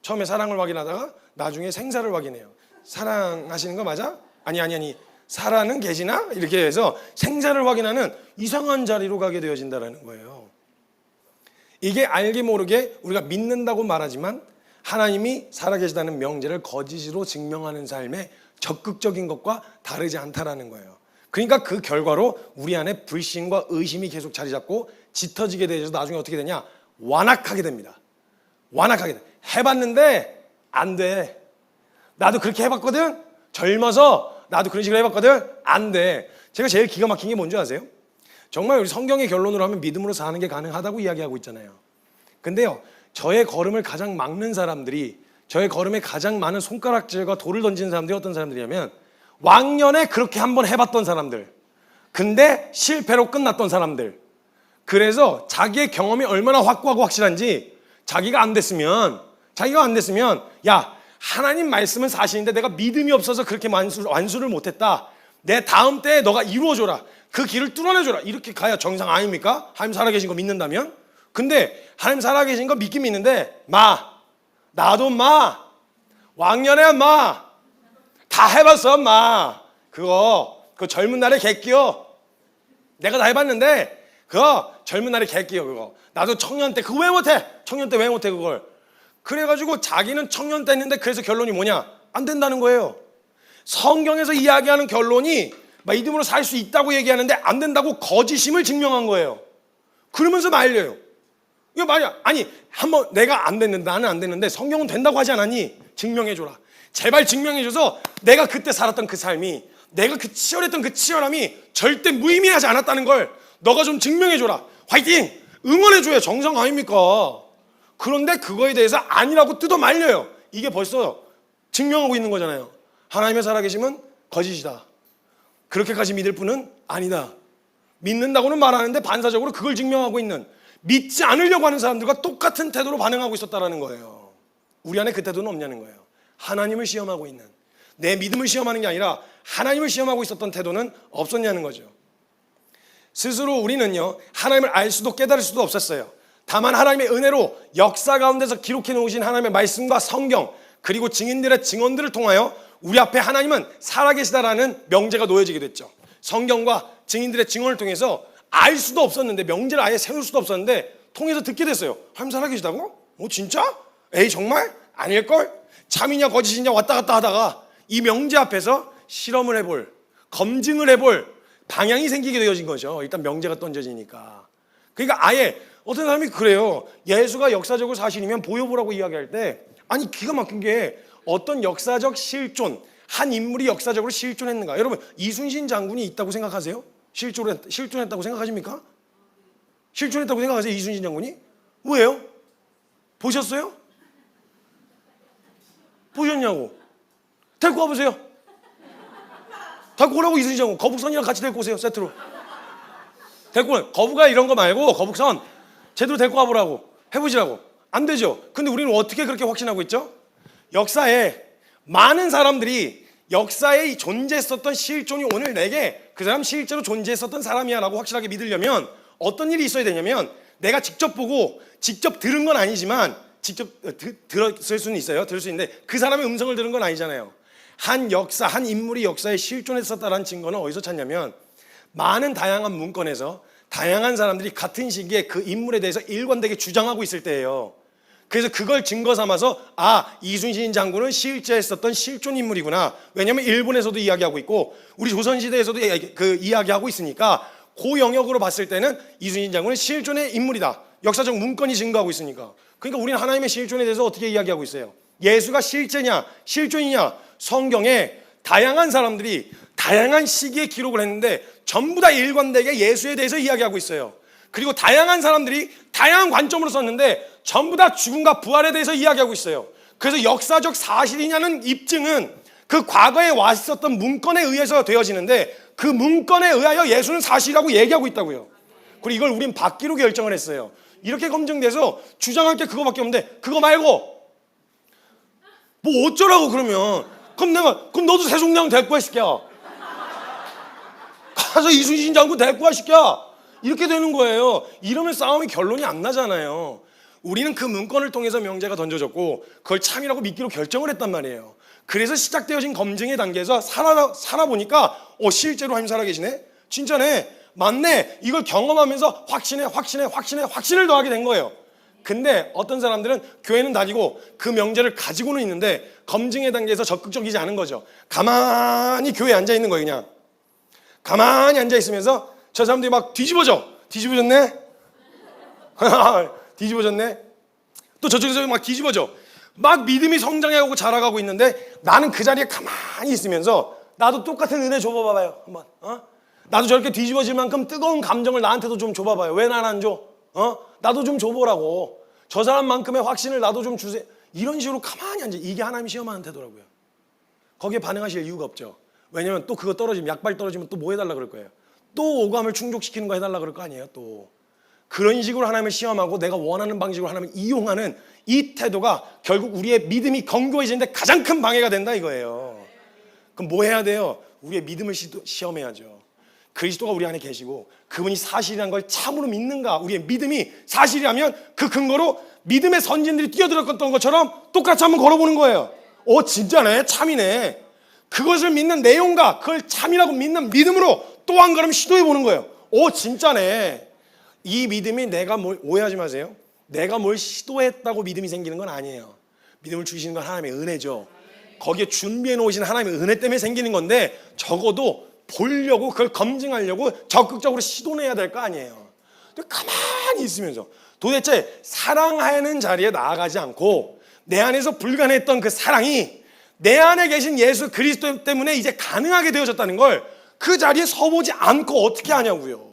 Speaker 1: 처음에 사랑을 확인하다가 나중에 생사를 확인해요. 사랑하시는 거 맞아? 아니 살아는 계시나? 이렇게 해서 생사를 확인하는 이상한 자리로 가게 되어진다는 거예요. 이게 알게 모르게 우리가 믿는다고 말하지만 하나님이 살아계시다는 명제를 거짓으로 증명하는 삶의 적극적인 것과 다르지 않다라는 거예요. 그러니까 그 결과로 우리 안에 불신과 의심이 계속 자리 잡고 짙어지게 되어서 나중에 어떻게 되냐? 완악하게 됩니다. 완악하게 돼. 해봤는데 안 돼. 나도 그렇게 해봤거든. 젊어서 나도 그런 식으로 해봤거든. 안 돼. 제가 제일 기가 막힌 게 뭔지 아세요? 정말 우리 성경의 결론으로 하면 믿음으로 사는 게 가능하다고 이야기하고 있잖아요. 근데요, 저의 걸음을 가장 막는 사람들이, 저의 걸음에 가장 많은 손가락질과 돌을 던지는 사람들이 어떤 사람들이냐면, 왕년에 그렇게 한번 해봤던 사람들, 근데 실패로 끝났던 사람들. 그래서 자기의 경험이 얼마나 확고하고 확실한지 자기가 안 됐으면 야, 하나님 말씀은 사실인데 내가 믿음이 없어서 그렇게 완수를 못했다. 내 다음 때에 너가 이루어줘라. 그 길을 뚫어내줘라. 이렇게 가야 정상 아닙니까? 하나님 살아계신 거 믿는다면. 근데 하나님 살아계신 거 믿긴 믿는데 나도 왕년에 다 해봤어. 그거 젊은 날의 객기요. 내가 다 해봤는데 그거 젊은 날의 객기요. 그거 나도 청년 때 그거 왜 못해? 청년 때 왜 못해 그걸? 그래가지고 자기는 청년 때 했는데 그래서 결론이 뭐냐? 안 된다는 거예요. 성경에서 이야기하는 결론이 믿음으로 살 수 있다고 얘기하는데 안 된다고 거짓임을 증명한 거예요. 그러면서 말려요. 이거 말이야. 아니 한번 내가 안 됐는데 나는 안 됐는데 성경은 된다고 하지 않았니? 증명해줘라. 제발 증명해줘서 내가 그때 살았던 그 삶이 내가 그 치열했던 그 치열함이 절대 무의미하지 않았다는 걸 너가 좀 증명해줘라. 화이팅! 응원해줘야 정상 아닙니까? 그런데 그거에 대해서 아니라고 뜯어 말려요. 이게 벌써 증명하고 있는 거잖아요. 하나님의 살아계심은 거짓이다. 그렇게까지 믿을 분은 아니다. 믿는다고는 말하는데 반사적으로 그걸 증명하고 있는, 믿지 않으려고 하는 사람들과 똑같은 태도로 반응하고 있었다는 거예요. 우리 안에 그 태도는 없냐는 거예요. 하나님을 시험하고 있는, 내 믿음을 시험하는 게 아니라 하나님을 시험하고 있었던 태도는 없었냐는 거죠. 스스로 우리는요, 하나님을 알 수도 깨달을 수도 없었어요. 다만 하나님의 은혜로 역사 가운데서 기록해 놓으신 하나님의 말씀과 성경, 그리고 증인들의 증언들을 통하여 우리 앞에 하나님은 살아계시다라는 명제가 놓여지게 됐죠. 성경과 증인들의 증언을 통해서 알 수도 없었는데, 명제를 아예 세울 수도 없었는데 통해서 듣게 됐어요. 하나님 살아계시다고? 진짜? 에이 정말? 아닐걸? 참이냐 거짓이냐 왔다 갔다 하다가 이 명제 앞에서 실험을 해볼, 검증을 해볼 방향이 생기게 되어진 거죠. 일단 명제가 던져지니까. 그러니까 아예 어떤 사람이 그래요. 예수가 역사적으로 사실이면 보여보라고 이야기할 때, 아니 기가 막힌 게 어떤 역사적 실존, 한 인물이 역사적으로 실존했는가. 여러분 이순신 장군이 있다고 생각하세요? 실존했다고 생각하십니까? 실존했다고 생각하세요? 이순신 장군이? 왜요? 보셨어요? 보셨냐고. 데리고 와보세요. 데리고 오라고. 이순신 장군 거북선이랑 같이 데리고 오세요. 세트로 데리고 오. 거북아 이런 거 말고 거북선 제대로 데리고 와보라고. 해보시라고. 안 되죠. 근데 우리는 어떻게 그렇게 확신하고 있죠? 역사에 많은 사람들이 역사에 존재했었던 실존이 오늘 내게 그 사람 실제로 존재했었던 사람이야 라고 확실하게 믿으려면 어떤 일이 있어야 되냐면, 내가 직접 보고 직접 들은 건 아니지만, 직접 들었을 수는 있어요. 들을 수 있는데 그 사람의 음성을 들은 건 아니잖아요. 한 역사, 한 인물이 역사에 실존했었다는 증거는 어디서 찾냐면, 많은 다양한 문건에서 다양한 사람들이 같은 시기에 그 인물에 대해서 일관되게 주장하고 있을 때예요. 그래서 그걸 증거 삼아서 이순신 장군은 실제 했었던 실존 인물이구나. 왜냐하면 일본에서도 이야기하고 있고 우리 조선시대에서도 이야기하고 있으니까 그 영역으로 봤을 때는 이순신 장군은 실존의 인물이다. 역사적 문건이 증거하고 있으니까. 그러니까 우리는 하나님의 실존에 대해서 어떻게 이야기하고 있어요? 예수가 실제냐 실존이냐, 성경에 다양한 사람들이 다양한 시기에 기록을 했는데 전부 다 일관되게 예수에 대해서 이야기하고 있어요. 그리고 다양한 사람들이 다양한 관점으로 썼는데 전부 다 죽음과 부활에 대해서 이야기하고 있어요. 그래서 역사적 사실이냐는 입증은 그 과거에 왔었던 문건에 의해서 되어지는데, 그 문건에 의하여 예수는 사실이라고 얘기하고 있다고요. 그리고 이걸 우린 받기로 결정을 했어요. 이렇게 검증돼서 주장할 게 그거밖에 없는데, 그거 말고 뭐 어쩌라고. 그러면 그럼 너도 세종대왕 데리고 와 시켜. 가서 이순신 장군 데리고 와 시켜. 이렇게 되는 거예요. 이러면 싸움이 결론이 안 나잖아요. 우리는 그 문건을 통해서 명제가 던져졌고 그걸 참이라고 믿기로 결정을 했단 말이에요. 그래서 시작되어진 검증의 단계에서 살아보니까 실제로 하나님 살아계시네? 진짜네? 맞네? 이걸 경험하면서 확신을 더하게 된 거예요. 근데 어떤 사람들은 교회는 다니고 그 명제를 가지고는 있는데 검증의 단계에서 적극적이지 않은 거죠. 가만히 교회에 앉아있는 거예요. 그냥 가만히 앉아있으면서 저 사람들이 막 뒤집어졌네? 뒤집어졌네? 또 저쪽에서 막 뒤집어져. 막 믿음이 성장해가고 자라가고 있는데 나는 그 자리에 가만히 있으면서 나도 똑같은 은혜 줘봐봐요. 한번. 나도 저렇게 뒤집어질 만큼 뜨거운 감정을 나한테도 좀 줘봐봐요. 왜 난 안 줘? 나도 좀 줘보라고. 저 사람만큼의 확신을 나도 좀 주세요. 이런 식으로 가만히 앉아. 이게 하나님 시험하는 태도라고요. 거기에 반응하실 이유가 없죠. 왜냐면 또 그거 떨어지면, 약발 떨어지면 또 뭐 해달라 그럴 거예요. 또 오감을 충족시키는 거 해달라 그럴 거 아니에요. 또 그런 식으로 하나님을 시험하고 내가 원하는 방식으로 하나님을 이용하는 이 태도가 결국 우리의 믿음이 견고해지는데 가장 큰 방해가 된다 이거예요. 그럼 뭐 해야 돼요? 우리의 믿음을 시험해야죠. 그리스도가 우리 안에 계시고 그분이 사실이라는 걸 참으로 믿는가? 우리의 믿음이 사실이라면 그 근거로 믿음의 선진들이 뛰어들었던 것처럼 똑같이 한번 걸어보는 거예요. 진짜네, 참이네. 그것을 믿는 내용과 그걸 참이라고 믿는 믿음으로 또 한 걸음 시도해보는 거예요. 진짜네. 이 믿음이 오해하지 마세요. 내가 뭘 시도했다고 믿음이 생기는 건 아니에요. 믿음을 주시는 건 하나님의 은혜죠. 거기에 준비해 놓으신 하나님의 은혜 때문에 생기는 건데 적어도 보려고 그걸 검증하려고 적극적으로 시도해야 될 거 아니에요. 가만히 있으면서 도대체 사랑하는 자리에 나아가지 않고 내 안에서 불가능했던 그 사랑이 내 안에 계신 예수 그리스도 때문에 이제 가능하게 되어졌다는 걸 그 자리에 서보지 않고 어떻게 하냐고요.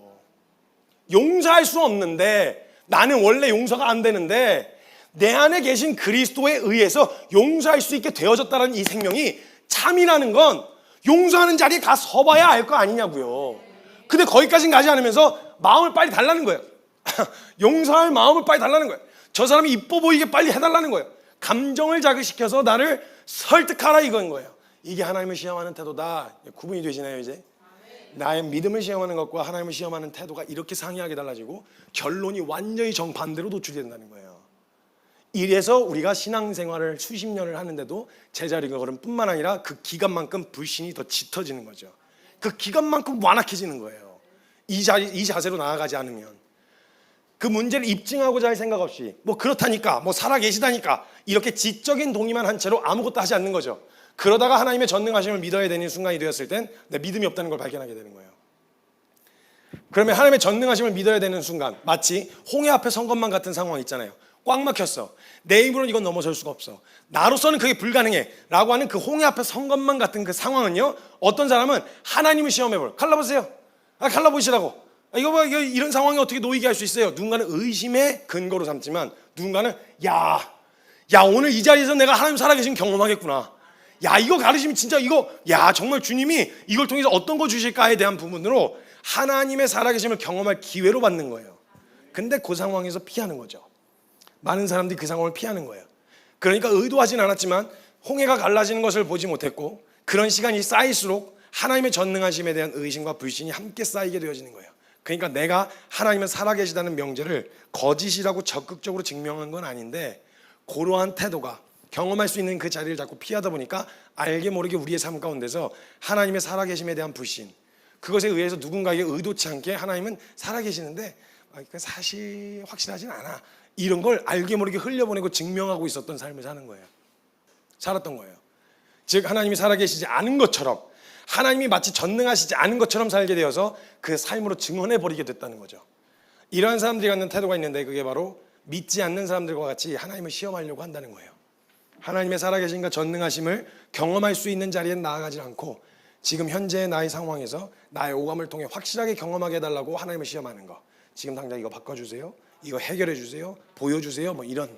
Speaker 1: 용서할 수 없는데, 나는 원래 용서가 안 되는데 내 안에 계신 그리스도에 의해서 용서할 수 있게 되어졌다는 이 생명이 참이라는 건 용서하는 자리에 가 서봐야 알 거 아니냐고요. 근데 거기까지는 가지 않으면서 마음을 빨리 달라는 거예요. 용서할 마음을 빨리 달라는 거예요. 저 사람이 이뻐 보이게 빨리 해달라는 거예요. 감정을 자극시켜서 나를 설득하라 이건 거예요. 이게 하나님을 시험하는 태도다. 구분이 되시나요 이제? 나의 믿음을 시험하는 것과 하나님을 시험하는 태도가 이렇게 상이하게 달라지고 결론이 완전히 정반대로 노출이 된다는 거예요. 이래서 우리가 신앙생활을 수십 년을 하는데도 제자리가 걸음 뿐만 아니라 그 기간만큼 불신이 더 짙어지는 거죠. 그 기간만큼 완악해지는 거예요. 이 자세로 나아가지 않으면. 그 문제를 입증하고자 할 생각 없이 그렇다니까 살아계시다니까 이렇게 지적인 동의만 한 채로 아무것도 하지 않는 거죠. 그러다가 하나님의 전능하심을 믿어야 되는 순간이 되었을 땐 내 믿음이 없다는 걸 발견하게 되는 거예요. 그러면 하나님의 전능하심을 믿어야 되는 순간 마치 홍해 앞에 선 것만 같은 상황 있잖아요. 꽉 막혔어. 내 힘으로는 이건 넘어설 수가 없어. 나로서는 그게 불가능해 라고 하는 그 홍해 앞에 선 것만 같은 그 상황은요, 어떤 사람은 하나님을 시험해볼 갈라보세요. 갈라보시라고. 이거 이런 상황이 어떻게 놓이게 할 수 있어요. 누군가는 의심의 근거로 삼지만 누군가는 야 오늘 이 자리에서 내가 하나님 살아계신 경험하겠구나. 이거 가르치면 진짜 정말 주님이 이걸 통해서 어떤 거 주실까에 대한 부분으로 하나님의 살아계심을 경험할 기회로 받는 거예요. 근데 그 상황에서 피하는 거죠. 많은 사람들이 그 상황을 피하는 거예요. 그러니까 의도하진 않았지만 홍해가 갈라지는 것을 보지 못했고 그런 시간이 쌓일수록 하나님의 전능하심에 대한 의심과 불신이 함께 쌓이게 되어지는 거예요. 그러니까 내가 하나님은 살아계시다는 명제를 거짓이라고 적극적으로 증명한 건 아닌데 그러한 태도가 경험할 수 있는 그 자리를 자꾸 피하다 보니까 알게 모르게 우리의 삶 가운데서 하나님의 살아계심에 대한 불신, 그것에 의해서 누군가에게 의도치 않게 하나님은 살아계시는데 사실 확실하진 않아, 이런 걸 알게 모르게 흘려보내고 증명하고 있었던 삶을 사는 거예요. 살았던 거예요. 즉 하나님이 살아계시지 않은 것처럼, 하나님이 마치 전능하시지 않은 것처럼 살게 되어서 그 삶으로 증언해버리게 됐다는 거죠. 이러한 사람들이 갖는 태도가 있는데 그게 바로 믿지 않는 사람들과 같이 하나님을 시험하려고 한다는 거예요. 하나님의 살아계신과 전능하심을 경험할 수 있는 자리에 나아가지 않고 지금 현재의 나의 상황에서 나의 오감을 통해 확실하게 경험하게 해달라고 하나님을 시험하는 거. 지금 당장 이거 바꿔주세요, 이거 해결해 주세요, 보여주세요, 이런.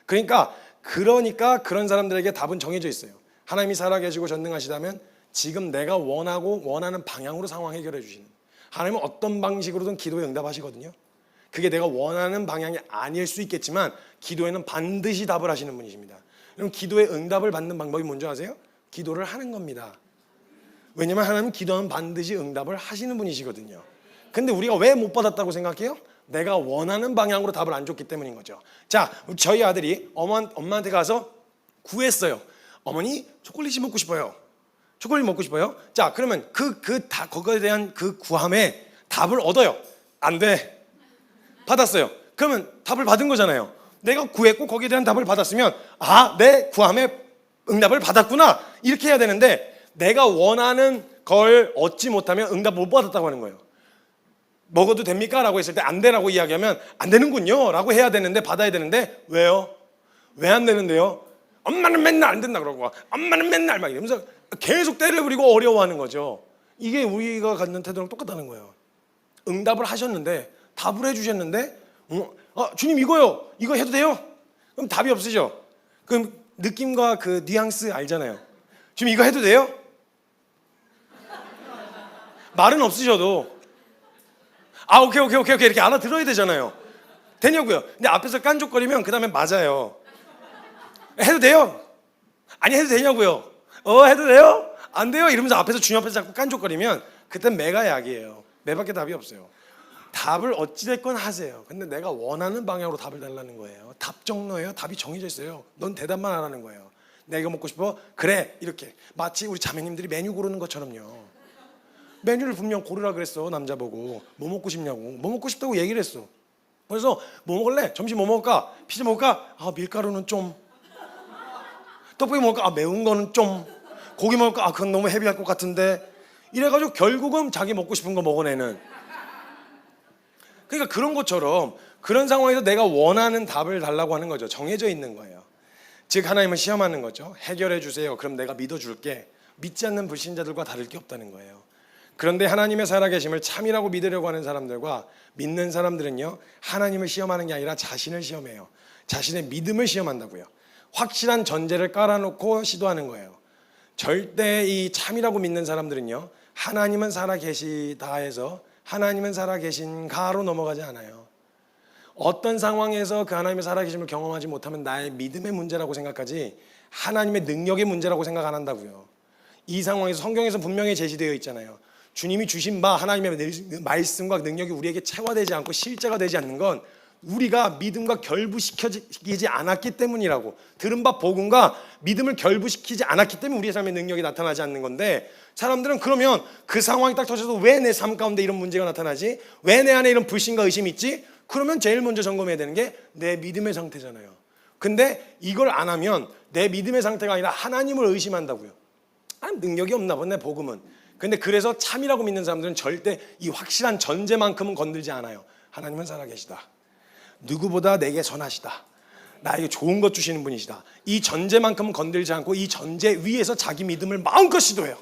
Speaker 1: 그러니까 그런 사람들에게 답은 정해져 있어요. 하나님이 살아계시고 전능하시다면 지금 내가 원하는 방향으로 상황 해결해 주시는, 하나님은 어떤 방식으로든 기도에 응답하시거든요. 그게 내가 원하는 방향이 아닐 수 있겠지만 기도에는 반드시 답을 하시는 분이십니다. 그럼 기도에 응답을 받는 방법이 뭔지 아세요? 기도를 하는 겁니다. 왜냐하면 하나님은 기도하면 반드시 응답을 하시는 분이시거든요. 근데 우리가 왜 못 받았다고 생각해요? 내가 원하는 방향으로 답을 안 줬기 때문인 거죠. 자, 저희 아들이 엄마한테 가서 구했어요. 어머니, 초콜릿이 먹고 싶어요. 초콜릿 먹고 싶어요. 자, 그러면 거기에 대한 그 구함에 답을 얻어요. 안 돼. 받았어요. 그러면 답을 받은 거잖아요. 내가 구했고 거기에 대한 답을 받았으면 내 구함에 응답을 받았구나, 이렇게 해야 되는데 내가 원하는 걸 얻지 못하면 응답 못 받았다고 하는 거예요. 먹어도 됩니까? 라고 했을 때 안 되라고 이야기하면 안 되는군요 라고 해야 되는데, 받아야 되는데 왜요? 왜 안 되는데요? 엄마는 맨날 안 된다 그러고 엄마는 맨날 막 이러면서 계속 때를 부리고 어려워하는 거죠. 이게 우리가 갖는 태도랑 똑같다는 거예요. 응답을 하셨는데, 답을 해주셨는데 주님 이거요, 이거 해도 돼요? 그럼 답이 없으죠. 그럼 느낌과 그 뉘앙스 알잖아요. 주님 이거 해도 돼요? 말은 없으셔도 오케이 이렇게 알아들어야 되잖아요. 되냐고요. 근데 앞에서 깐족거리면 그 다음에 맞아요. 해도 돼요? 아니 해도 되냐고요. 해도 돼요? 안 돼요? 이러면서 앞에서 주님 앞에서 자꾸 깐족거리면 그땐 매가 약이에요. 매밖에 답이 없어요. 답을 어찌됐건 하세요. 근데 내가 원하는 방향으로 답을 달라는 거예요. 답정너예요. 답이 정해져 있어요. 넌 대답만 하라는 거예요. 내가 이거 먹고 싶어? 그래. 이렇게 마치 우리 자매님들이 메뉴 고르는 것처럼요. 메뉴를 분명 고르라 그랬어. 남자 보고 뭐 먹고 싶냐고. 뭐 먹고 싶다고 얘기를 했어. 그래서 뭐 먹을래? 점심 뭐 먹을까? 피자 먹을까? 밀가루는 좀. 떡볶이 먹을까? 매운 거는 좀. 고기 먹을까? 그건 너무 헤비할 것 같은데. 이래가지고 결국은 자기 먹고 싶은 거 먹어내는. 그러니까 그런 것처럼 그런 상황에서 내가 원하는 답을 달라고 하는 거죠. 정해져 있는 거예요. 즉 하나님을 시험하는 거죠. 해결해 주세요. 그럼 내가 믿어줄게. 믿지 않는 불신자들과 다를 게 없다는 거예요. 그런데 하나님의 살아계심을 참이라고 믿으려고 하는 사람들과 믿는 사람들은요, 하나님을 시험하는 게 아니라 자신을 시험해요. 자신의 믿음을 시험한다고요. 확실한 전제를 깔아놓고 시도하는 거예요. 절대 이 참이라고 믿는 사람들은요, 하나님은 살아계시다 해서 하나님은 살아계신가로 넘어가지 않아요. 어떤 상황에서 그 하나님의 살아계심을 경험하지 못하면 나의 믿음의 문제라고 생각하지 하나님의 능력의 문제라고 생각 안 한다고요. 이 상황에서 성경에서 분명히 제시되어 있잖아요. 주님이 주신 바 하나님의 말씀과 능력이 우리에게 체화되지 않고 실제가 되지 않는 건 우리가 믿음과 결부시키지 않았기 때문이라고. 들은 바 복음과 믿음을 결부시키지 않았기 때문에 우리의 삶의 능력이 나타나지 않는 건데, 사람들은 그러면 그 상황이 딱 터져서 왜 내 삶 가운데 이런 문제가 나타나지? 왜 내 안에 이런 불신과 의심이 있지? 그러면 제일 먼저 점검해야 되는 게 내 믿음의 상태잖아요. 근데 이걸 안 하면 내 믿음의 상태가 아니라 하나님을 의심한다고요. 능력이 없나 보네 복음은. 근데 그래서 참이라고 믿는 사람들은 절대 이 확실한 전제만큼은 건들지 않아요. 하나님은 살아계시다. 누구보다 내게 선하시다. 나에게 좋은 것 주시는 분이시다. 이 전제만큼은 건들지 않고 이 전제 위에서 자기 믿음을 마음껏 시도해요.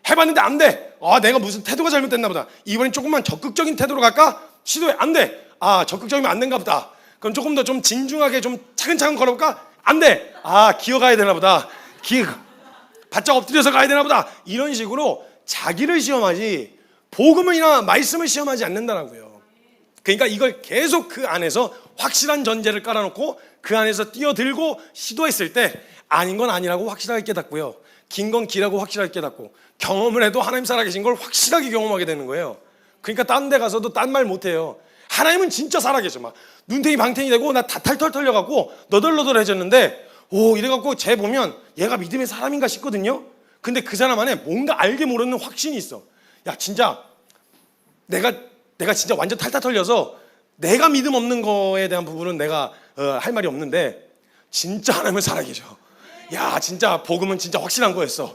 Speaker 1: 해봤는데 안 돼. 내가 무슨 태도가 잘못됐나 보다. 이번엔 조금만 적극적인 태도로 갈까? 시도해. 안 돼. 적극적이면 안 된가 보다. 그럼 조금 더 좀 진중하게 좀 차근차근 걸어볼까? 안 돼. 기어가야 되나 보다. 바짝 엎드려서 가야 되나 보다. 이런 식으로 자기를 시험하지 복음이나 말씀을 시험하지 않는다라고요. 그러니까 이걸 계속 그 안에서 확실한 전제를 깔아놓고 그 안에서 뛰어들고 시도했을 때 아닌 건 아니라고 확실하게 깨닫고요. 긴 건 기라고 확실하게 깨닫고 경험을 해도 하나님 살아계신 걸 확실하게 경험하게 되는 거예요. 그러니까 딴 데 가서도 딴 말 못해요. 하나님은 진짜 살아계셔. 막 눈탱이 방탱이 되고 나 다 탈털 털려갖고 너덜너덜해졌는데 이래갖고 쟤 보면 얘가 믿음의 사람인가 싶거든요. 근데 그 사람 안에 뭔가 알게 모르는 확신이 있어. 야 진짜 내가 진짜 완전 탈탈 털려서 내가 믿음 없는 거에 대한 부분은 내가 할 말이 없는데 진짜 하나님은 살아계셔. 야 진짜 복음은 진짜 확실한 거였어.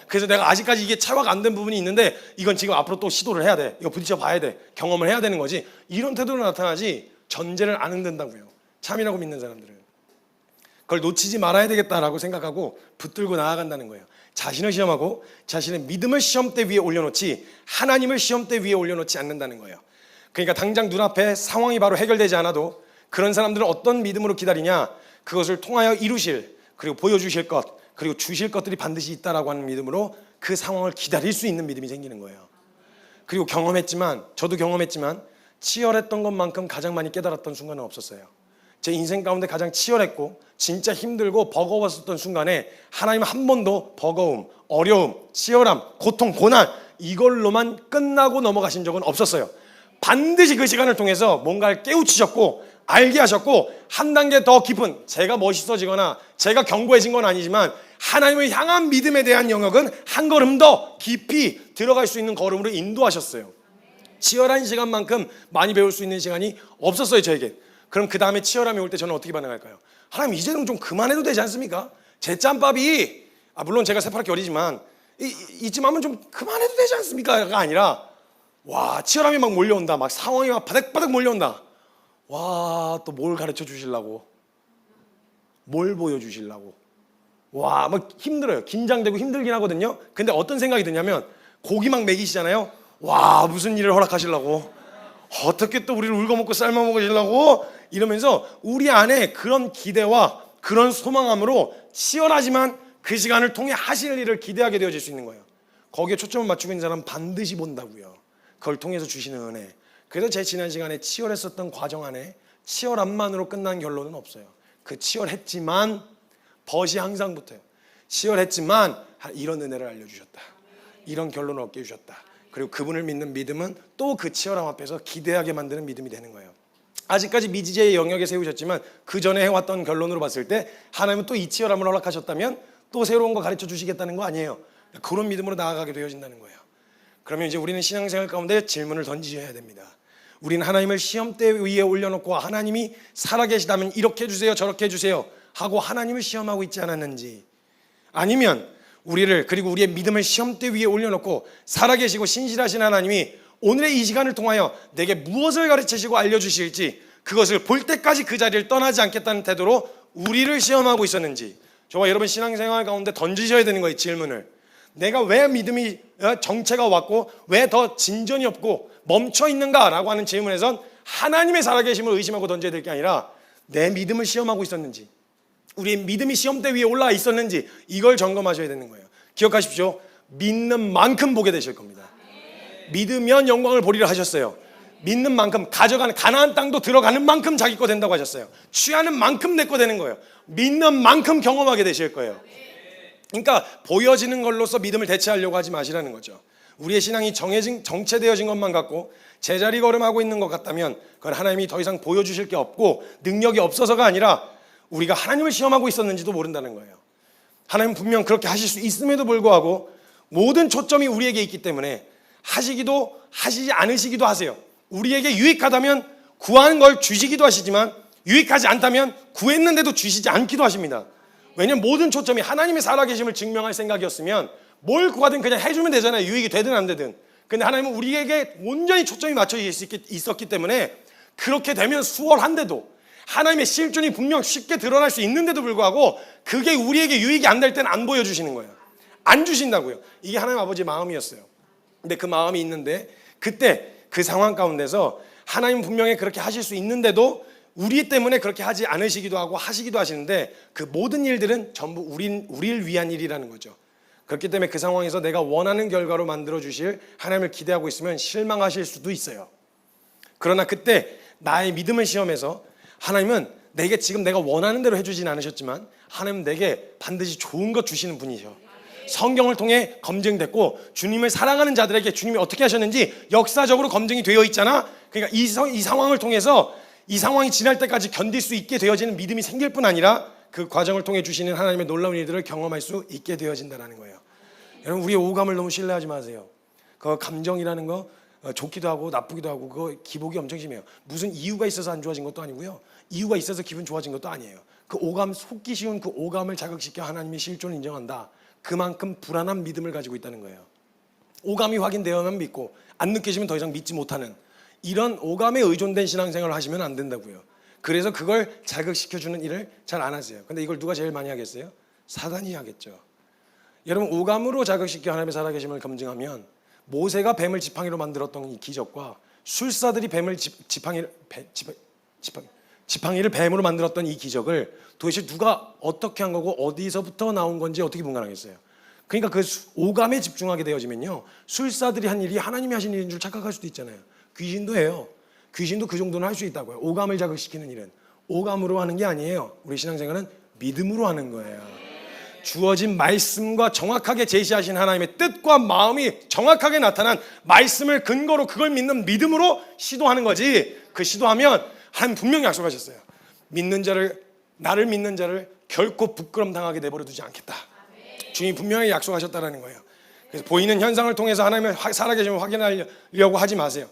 Speaker 1: 그래서 내가 아직까지 이게 체화가 안 된 부분이 있는데 이건 지금 앞으로 또 시도를 해야 돼. 이거 부딪혀 봐야 돼. 경험을 해야 되는 거지. 이런 태도로 나타나지 전제를 안 흔든다고요. 참이라고 믿는 사람들은. 그걸 놓치지 말아야 되겠다라고 생각하고 붙들고 나아간다는 거예요. 자신을 시험하고 자신의 믿음을 시험대 위에 올려놓지 하나님을 시험대 위에 올려놓지 않는다는 거예요. 그러니까 당장 눈앞에 상황이 바로 해결되지 않아도 그런 사람들은 어떤 믿음으로 기다리냐? 그것을 통하여 이루실, 그리고 보여주실 것, 그리고 주실 것들이 반드시 있다라고 하는 믿음으로 그 상황을 기다릴 수 있는 믿음이 생기는 거예요. 그리고 저도 경험했지만 치열했던 것만큼 가장 많이 깨달았던 순간은 없었어요. 제 인생 가운데 가장 치열했고 진짜 힘들고 버거웠었던 순간에 하나님은 한 번도 버거움, 어려움, 치열함, 고통, 고난 이걸로만 끝나고 넘어가신 적은 없었어요. 반드시 그 시간을 통해서 뭔가를 깨우치셨고 알게 하셨고 한 단계 더 깊은, 제가 멋있어지거나 제가 견고해진 건 아니지만 하나님을 향한 믿음에 대한 영역은 한 걸음 더 깊이 들어갈 수 있는 걸음으로 인도하셨어요. 치열한 시간만큼 많이 배울 수 있는 시간이 없었어요 저에게. 그럼 그 다음에 치열함이 올 때 저는 어떻게 반응할까요? 하나님 이제는 좀 그만해도 되지 않습니까? 제 짬밥이 물론 제가 새파랗게 어리지만 이쯤 하면 좀 그만해도 되지 않습니까?가 아니라 와 치열함이 막 몰려온다. 막 상황이 막 바닥바닥 몰려온다. 와 또 뭘 가르쳐 주시려고, 뭘 보여주시려고. 와 막 힘들어요. 긴장되고 힘들긴 하거든요. 근데 어떤 생각이 드냐면 고기 막 먹이시잖아요. 와 무슨 일을 허락하시려고, 어떻게 또 우리를 울고먹고 삶아먹으시려고, 이러면서 우리 안에 그런 기대와 그런 소망함으로 치열하지만 그 시간을 통해 하실 일을 기대하게 되어질 수 있는 거예요. 거기에 초점을 맞추고 있는 사람은 반드시 본다고요. 그걸 통해서 주시는 은혜. 그래서 제 지난 시간에 치열했었던 과정 안에 치열함만으로 끝난 결론은 없어요. 그 치열했지만 벗이 항상 붙어요. 치열했지만 이런 은혜를 알려주셨다, 이런 결론을 얻게 해주셨다. 그리고 그분을 믿는 믿음은 또 그 치열함 앞에서 기대하게 만드는 믿음이 되는 거예요. 아직까지 미지제의 영역에 세우셨지만 그 전에 해왔던 결론으로 봤을 때 하나님은 또 이 치열함을 허락하셨다면 또 새로운 거 가르쳐 주시겠다는 거 아니에요. 그런 믿음으로 나아가게 되어진다는 거예요. 그러면 이제 우리는 신앙생활 가운데 질문을 던지셔야 됩니다. 우리는 하나님을 시험대 위에 올려놓고 하나님이 살아계시다면 이렇게 해주세요, 저렇게 해주세요 하고 하나님을 시험하고 있지 않았는지, 아니면 우리를, 그리고 우리의 믿음을 시험대 위에 올려놓고 살아계시고 신실하신 하나님이 오늘의 이 시간을 통하여 내게 무엇을 가르치시고 알려주실지 그것을 볼 때까지 그 자리를 떠나지 않겠다는 태도로 우리를 시험하고 있었는지, 저와 여러분 신앙생활 가운데 던지셔야 되는 거예요. 질문을. 내가 왜 믿음이 정체가 왔고 왜 더 진전이 없고 멈춰 있는가라고 하는 질문에선 하나님의 살아계심을 의심하고 던져야 될 게 아니라 내 믿음을 시험하고 있었는지, 우리의 믿음이 시험대 위에 올라와 있었는지 이걸 점검하셔야 되는 거예요. 기억하십시오. 믿는 만큼 보게 되실 겁니다. 믿으면 영광을 보리라 하셨어요. 믿는 만큼 가져가는, 가나안 땅도 들어가는 만큼 자기 거 된다고 하셨어요. 취하는 만큼 내 거 되는 거예요. 믿는 만큼 경험하게 되실 거예요. 그러니까 보여지는 걸로서 믿음을 대체하려고 하지 마시라는 거죠. 우리의 신앙이 정체되어진 것만 같고 제자리 걸음하고 있는 것 같다면 그건 하나님이 더 이상 보여주실 게 없고 능력이 없어서가 아니라 우리가 하나님을 시험하고 있었는지도 모른다는 거예요. 하나님은 분명 그렇게 하실 수 있음에도 불구하고 모든 초점이 우리에게 있기 때문에 하시기도 하시지 않으시기도 하세요. 우리에게 유익하다면 구하는 걸 주시기도 하시지만 유익하지 않다면 구했는데도 주시지 않기도 하십니다. 왜냐하면 모든 초점이 하나님의 살아계심을 증명할 생각이었으면 뭘 구하든 그냥 해주면 되잖아요. 유익이 되든 안 되든. 근데 하나님은 우리에게 온전히 초점이 맞춰 있었기 때문에 그렇게 되면 수월한데도, 하나님의 실존이 분명 쉽게 드러날 수 있는데도 불구하고 그게 우리에게 유익이 안 될 때는 안 보여주시는 거예요. 안 주신다고요. 이게 하나님 아버지의 마음이었어요. 근데 그 마음이 있는데 그때 그 상황 가운데서 하나님 분명히 그렇게 하실 수 있는데도 우리 때문에 그렇게 하지 않으시기도 하고 하시기도 하시는데 그 모든 일들은 전부 우리를 위한 일이라는 거죠. 그렇기 때문에 그 상황에서 내가 원하는 결과로 만들어 주실 하나님을 기대하고 있으면 실망하실 수도 있어요. 그러나 그때 나의 믿음을 시험해서 하나님은 내게 지금 내가 원하는 대로 해주진 않으셨지만 하나님은 내게 반드시 좋은 것 주시는 분이셔. 성경을 통해 검증됐고 주님을 사랑하는 자들에게 주님이 어떻게 하셨는지 역사적으로 검증이 되어 있잖아. 그러니까 이 상황을 통해서 이 상황이 지날 때까지 견딜 수 있게 되어지는 믿음이 생길 뿐 아니라 그 과정을 통해 주시는 하나님의 놀라운 일들을 경험할 수 있게 되어진다는 거예요. 여러분, 우리의 오감을 너무 신뢰하지 마세요. 그 감정이라는 거 좋기도 하고 나쁘기도 하고 그거 기복이 엄청 심해요. 무슨 이유가 있어서 안 좋아진 것도 아니고요. 이유가 있어서 기분 좋아진 것도 아니에요. 그 오감, 속기 쉬운 그 오감을 자극시켜 하나님의 실존을 인정한다. 그만큼 불안한 믿음을 가지고 있다는 거예요. 오감이 확인되어야만 믿고 안 느껴지면 더 이상 믿지 못하는 이런 오감에 의존된 신앙생활을 하시면 안 된다고요. 그래서 그걸 자극시켜주는 일을 잘 안 하세요. 근데 이걸 누가 제일 많이 하겠어요? 사단이 하겠죠. 여러분, 오감으로 자극시켜 하나님의 살아계심을 검증하면 모세가 뱀을 지팡이로 만들었던 이 기적과 술사들이 뱀을 지팡이를 뱀으로 만들었던 이 기적을 도대체 누가 어떻게 한 거고 어디서부터 나온 건지 어떻게 분간하겠어요? 그러니까 그 오감에 집중하게 되어지면요, 술사들이 한 일이 하나님이 하신 일인 줄 착각할 수도 있잖아요. 귀신도 해요. 귀신도 그 정도는 할 수 있다고요. 오감을 자극시키는 일은 오감으로 하는 게 아니에요. 우리 신앙생활은 믿음으로 하는 거예요. 주어진 말씀과 정확하게 제시하신 하나님의 뜻과 마음이 정확하게 나타난 말씀을 근거로 그걸 믿는 믿음으로 시도하는 거지. 그 시도하면 하나님 분명히 약속하셨어요. 나를 믿는 자를 결코 부끄럼 당하게 내버려 두지 않겠다. 주님이 분명히 약속하셨다는 거예요. 그래서 보이는 현상을 통해서 하나님의 살아계심을 확인하려고 하지 마세요.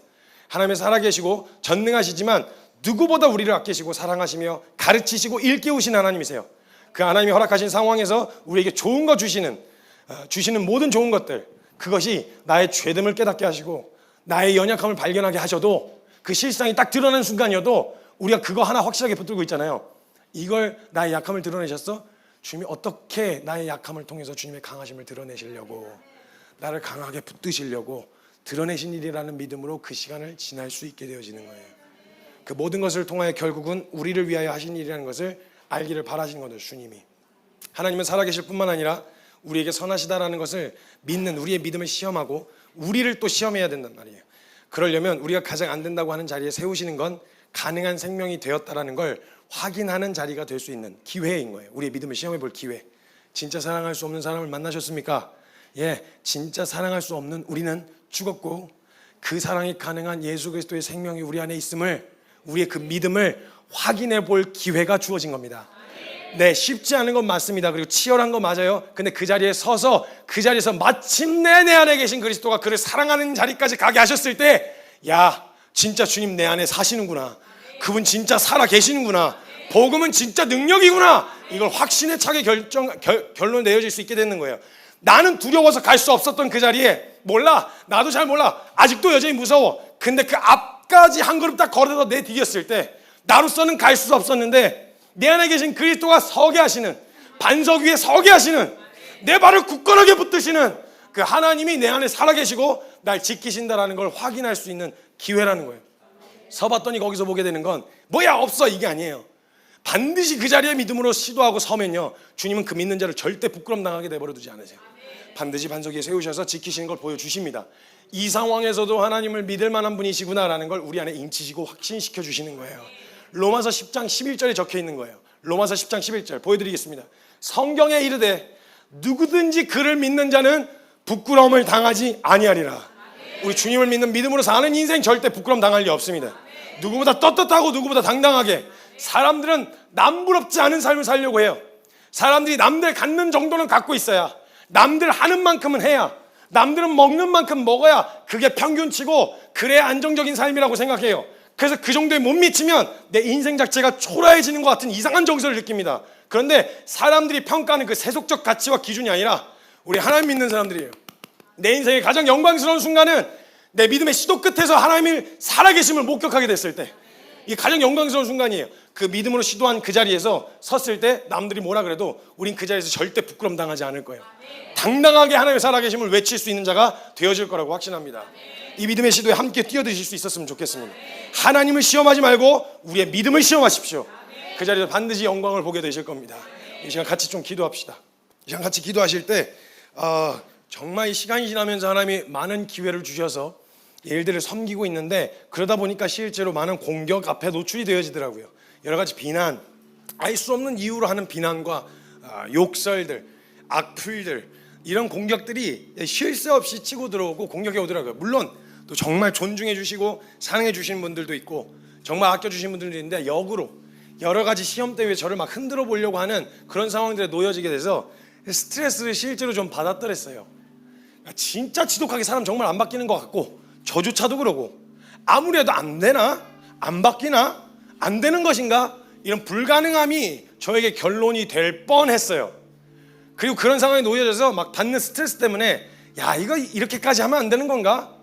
Speaker 1: 하나님의 살아계시고 전능하시지만 누구보다 우리를 아끼시고 사랑하시며 가르치시고 일깨우신 하나님이세요. 그 하나님이 허락하신 상황에서 우리에게 좋은 거 주시는 모든 좋은 것들, 그것이 나의 죄됨을 깨닫게 하시고 나의 연약함을 발견하게 하셔도 그 실상이 딱 드러나는 순간이어도 우리가 그거 하나 확실하게 붙들고 있잖아요. 이걸 나의 약함을 드러내셨어? 주님이 어떻게 나의 약함을 통해서 주님의 강하심을 드러내시려고, 나를 강하게 붙드시려고 드러내신 일이라는 믿음으로 그 시간을 지날 수 있게 되어지는 거예요. 그 모든 것을 통하여 결국은 우리를 위하여 하신 일이라는 것을 알기를 바라시는 거죠. 주님이 하나님은 살아계실 뿐만 아니라 우리에게 선하시다라는 것을 믿는 우리의 믿음을 시험하고 우리를 또 시험해야 된단 말이에요. 그러려면 우리가 가장 안 된다고 하는 자리에 세우시는 건 가능한 생명이 되었다라는 걸 확인하는 자리가 될 수 있는 기회인 거예요. 우리의 믿음을 시험해 볼 기회. 진짜 사랑할 수 없는 사람을 만나셨습니까? 예, 진짜 사랑할 수 없는 우리는 죽었고 그 사랑이 가능한 예수 그리스도의 생명이 우리 안에 있음을, 우리의 그 믿음을 확인해 볼 기회가 주어진 겁니다. 네, 쉽지 않은 건 맞습니다. 그리고 치열한 건 맞아요. 근데 그 자리에 서서 그 자리에서 마침내 내 안에 계신 그리스도가 그를 사랑하는 자리까지 가게 하셨을 때, 야, 진짜 주님 내 안에 사시는구나, 그분 진짜 살아 계시는구나, 복음은 진짜 능력이구나, 이걸 확신에 차게 결론 내어질 수 있게 되는 거예요. 나는 두려워서 갈 수 없었던 그 자리에, 몰라, 나도 잘 몰라, 아직도 여전히 무서워. 근데 그 앞까지 한 걸음 딱 걸어서 내디뎠을 때, 나로서는 갈 수 없었는데 내 안에 계신 그리스도가 서게 하시는, 반석 위에 서게 하시는, 내 발을 굳건하게 붙드시는 그 하나님이 내 안에 살아계시고 날 지키신다라는 걸 확인할 수 있는 기회라는 거예요. 서봤더니 거기서 보게 되는 건 뭐야 없어 이게 아니에요. 반드시 그 자리에 믿음으로 시도하고 서면요, 주님은 그 믿는 자를 절대 부끄럼 당하게 내버려 두지 않으세요. 반드시 반석 위에 세우셔서 지키시는 걸 보여주십니다. 이 상황에서도 하나님을 믿을 만한 분이시구나라는 걸 우리 안에 인치시고 확신시켜 주시는 거예요. 로마서 10장 11절에 적혀 있는 거예요. 로마서 10장 11절 보여드리겠습니다. 성경에 이르되 누구든지 그를 믿는 자는 부끄러움을 당하지 아니하리라. 우리 주님을 믿는 믿음으로 사는 인생 절대 부끄러움 당할 리 없습니다. 누구보다 떳떳하고 누구보다 당당하게, 사람들은 남부럽지 않은 삶을 살려고 해요. 사람들이 남들 갖는 정도는 갖고 있어야, 남들 하는 만큼은 해야, 남들은 먹는 만큼 먹어야 그게 평균치고 그래야 안정적인 삶이라고 생각해요. 그래서 그 정도에 못 미치면 내 인생 자체가 초라해지는 것 같은 이상한 정서를 느낍니다. 그런데 사람들이 평가하는 그 세속적 가치와 기준이 아니라 우리 하나님 믿는 사람들이에요. 내 인생의 가장 영광스러운 순간은 내 믿음의 시도 끝에서 하나님이 살아계심을 목격하게 됐을 때, 이게 가장 영광스러운 순간이에요. 그 믿음으로 시도한 그 자리에서 섰을 때 남들이 뭐라 그래도 우린 그 자리에서 절대 부끄럼 당하지 않을 거예요. 당당하게 하나님의 살아계심을 외칠 수 있는 자가 되어질 거라고 확신합니다. 이 믿음의 시도에 함께 뛰어드실 수 있었으면 좋겠습니다. 하나님을 시험하지 말고 우리의 믿음을 시험하십시오. 그 자리에서 반드시 영광을 보게 되실 겁니다. 이 시간 같이 좀 기도합시다. 이 시간 같이 기도하실 때 정말 이 시간이 지나면서 하나님이 많은 기회를 주셔서 일들을 섬기고 있는데, 그러다 보니까 실제로 많은 공격 앞에 노출이 되어지더라고요. 여러 가지 비난, 알 수 없는 이유로 하는 비난과 욕설들, 악플들, 이런 공격들이 쉴 새 없이 치고 들어오고 공격해 오더라고요. 물론 또 정말 존중해 주시고 사랑해 주시는 분들도 있고 정말 아껴 주시는 분들도 있는데, 역으로 여러 가지 시험 때문에 저를 막 흔들어 보려고 하는 그런 상황들에 놓여지게 돼서 스트레스를 실제로 좀 받았더랬어요. 진짜 지독하게 사람 정말 안 바뀌는 것 같고, 저조차도 그러고, 아무리 해도 안 되나? 안 바뀌나? 안 되는 것인가? 이런 불가능함이 저에게 결론이 될 뻔했어요. 그리고 그런 상황에 놓여져서 막 받는 스트레스 때문에, 야, 이거 이렇게까지 하면 안 되는 건가?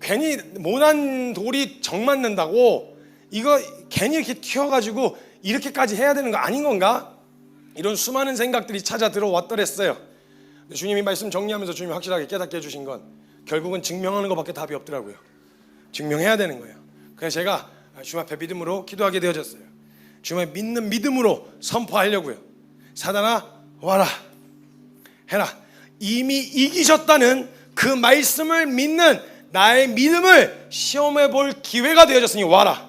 Speaker 1: 괜히 모난 돌이 정 맞는다고 이거 괜히 이렇게 튀어가지고 이렇게까지 해야 되는 거 아닌 건가? 이런 수많은 생각들이 찾아 들어왔더랬어요. 주님이 말씀 정리하면서 주님이 확실하게 깨닫게 해주신 건 결국은 증명하는 것밖에 답이 없더라고요. 증명해야 되는 거예요. 그래서 제가 주님 앞에 믿음으로 기도하게 되어졌어요. 주님을 믿는 믿음으로 선포하려고요. 사단아 와라, 해라. 이미 이기셨다는 그 말씀을 믿는 나의 믿음을 시험해 볼 기회가 되어졌으니 와라.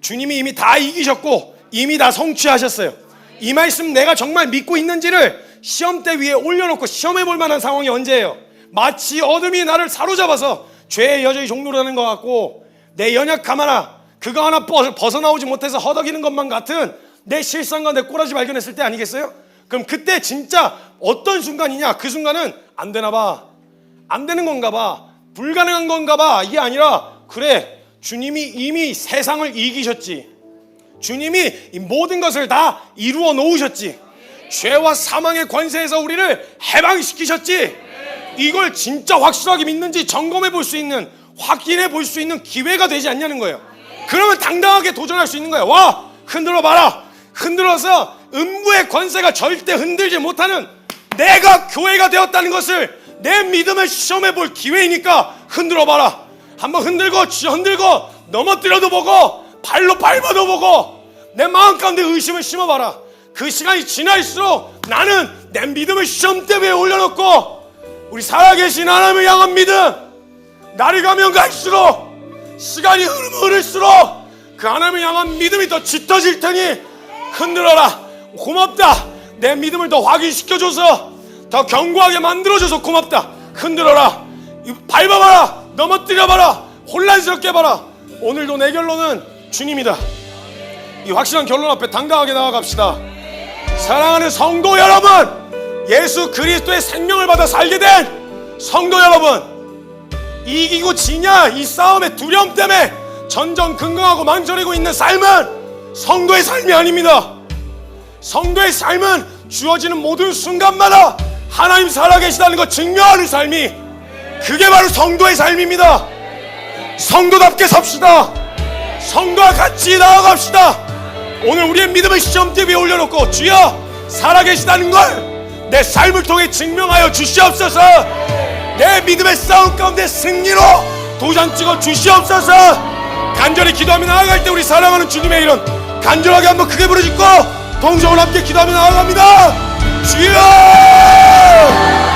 Speaker 1: 주님이 이미 다 이기셨고 이미 다 성취하셨어요. 이 말씀 내가 정말 믿고 있는지를 시험대 위에 올려놓고 시험해 볼 만한 상황이 언제예요? 마치 어둠이 나를 사로잡아서 죄의 여전히 종로라는 것 같고, 내 연약함 하나, 그거 하나 벗어나오지 못해서 허덕이는 것만 같은 내 실상과 내 꼬라지 발견했을 때 아니겠어요? 그럼 그때 진짜 어떤 순간이냐? 그 순간은 안 되나 봐, 안 되는 건가 봐, 불가능한 건가 봐, 이게 아니라, 그래, 주님이 이미 세상을 이기셨지, 주님이 이 모든 것을 다 이루어 놓으셨지, 죄와 사망의 권세에서 우리를 해방시키셨지, 이걸 진짜 확실하게 믿는지 점검해 볼 수 있는, 확인해 볼 수 있는 기회가 되지 않냐는 거예요. 그러면 당당하게 도전할 수 있는 거예요. 와, 흔들어 봐라. 흔들어서 음부의 권세가 절대 흔들지 못하는 내가 교회가 되었다는 것을, 내 믿음을 시험해 볼 기회이니까 흔들어 봐라. 한번 흔들고 흔들고 넘어뜨려도 보고 발로 밟아도 보고 내 마음 가운데 의심을 심어봐라. 그 시간이 지날수록 나는 내 믿음을 시험대 위에 올려놓고 우리 살아계신 하나님을 향한 믿음, 날이 가면 갈수록, 시간이 흐르면 흐를수록 그 하나님을 향한 믿음이 더 짙어질 테니 흔들어라. 고맙다. 내 믿음을 더 확인시켜줘서 더 견고하게 만들어줘서 고맙다. 흔들어라. 밟아봐라. 넘어뜨려봐라. 혼란스럽게 봐라. 오늘도 내 결론은 주님이다. 이 확실한 결론 앞에 당당하게 나아갑시다. 사랑하는 성도 여러분, 예수 그리스도의 생명을 받아 살게 된 성도 여러분, 이기고 지냐 이 싸움의 두려움 때문에 전전긍긍하고 망설이고 있는 삶은 성도의 삶이 아닙니다. 성도의 삶은 주어지는 모든 순간마다 하나님 살아계시다는 것 증명하는 삶이, 그게 바로 성도의 삶입니다. 성도답게 삽시다. 성도와 같이 나아갑시다. 오늘 우리의 믿음을 시험대 위에 올려놓고 주여 살아계시다는 걸 내 삶을 통해 증명하여 주시옵소서. 내 믿음의 싸움 가운데 승리로 도장 찍어 주시옵소서. 간절히 기도하며 나아갈 때 우리 사랑하는 주님의 이름 간절하게 한번 크게 부르짖고 동성을 함께 기도하며 나아갑니다. 주여!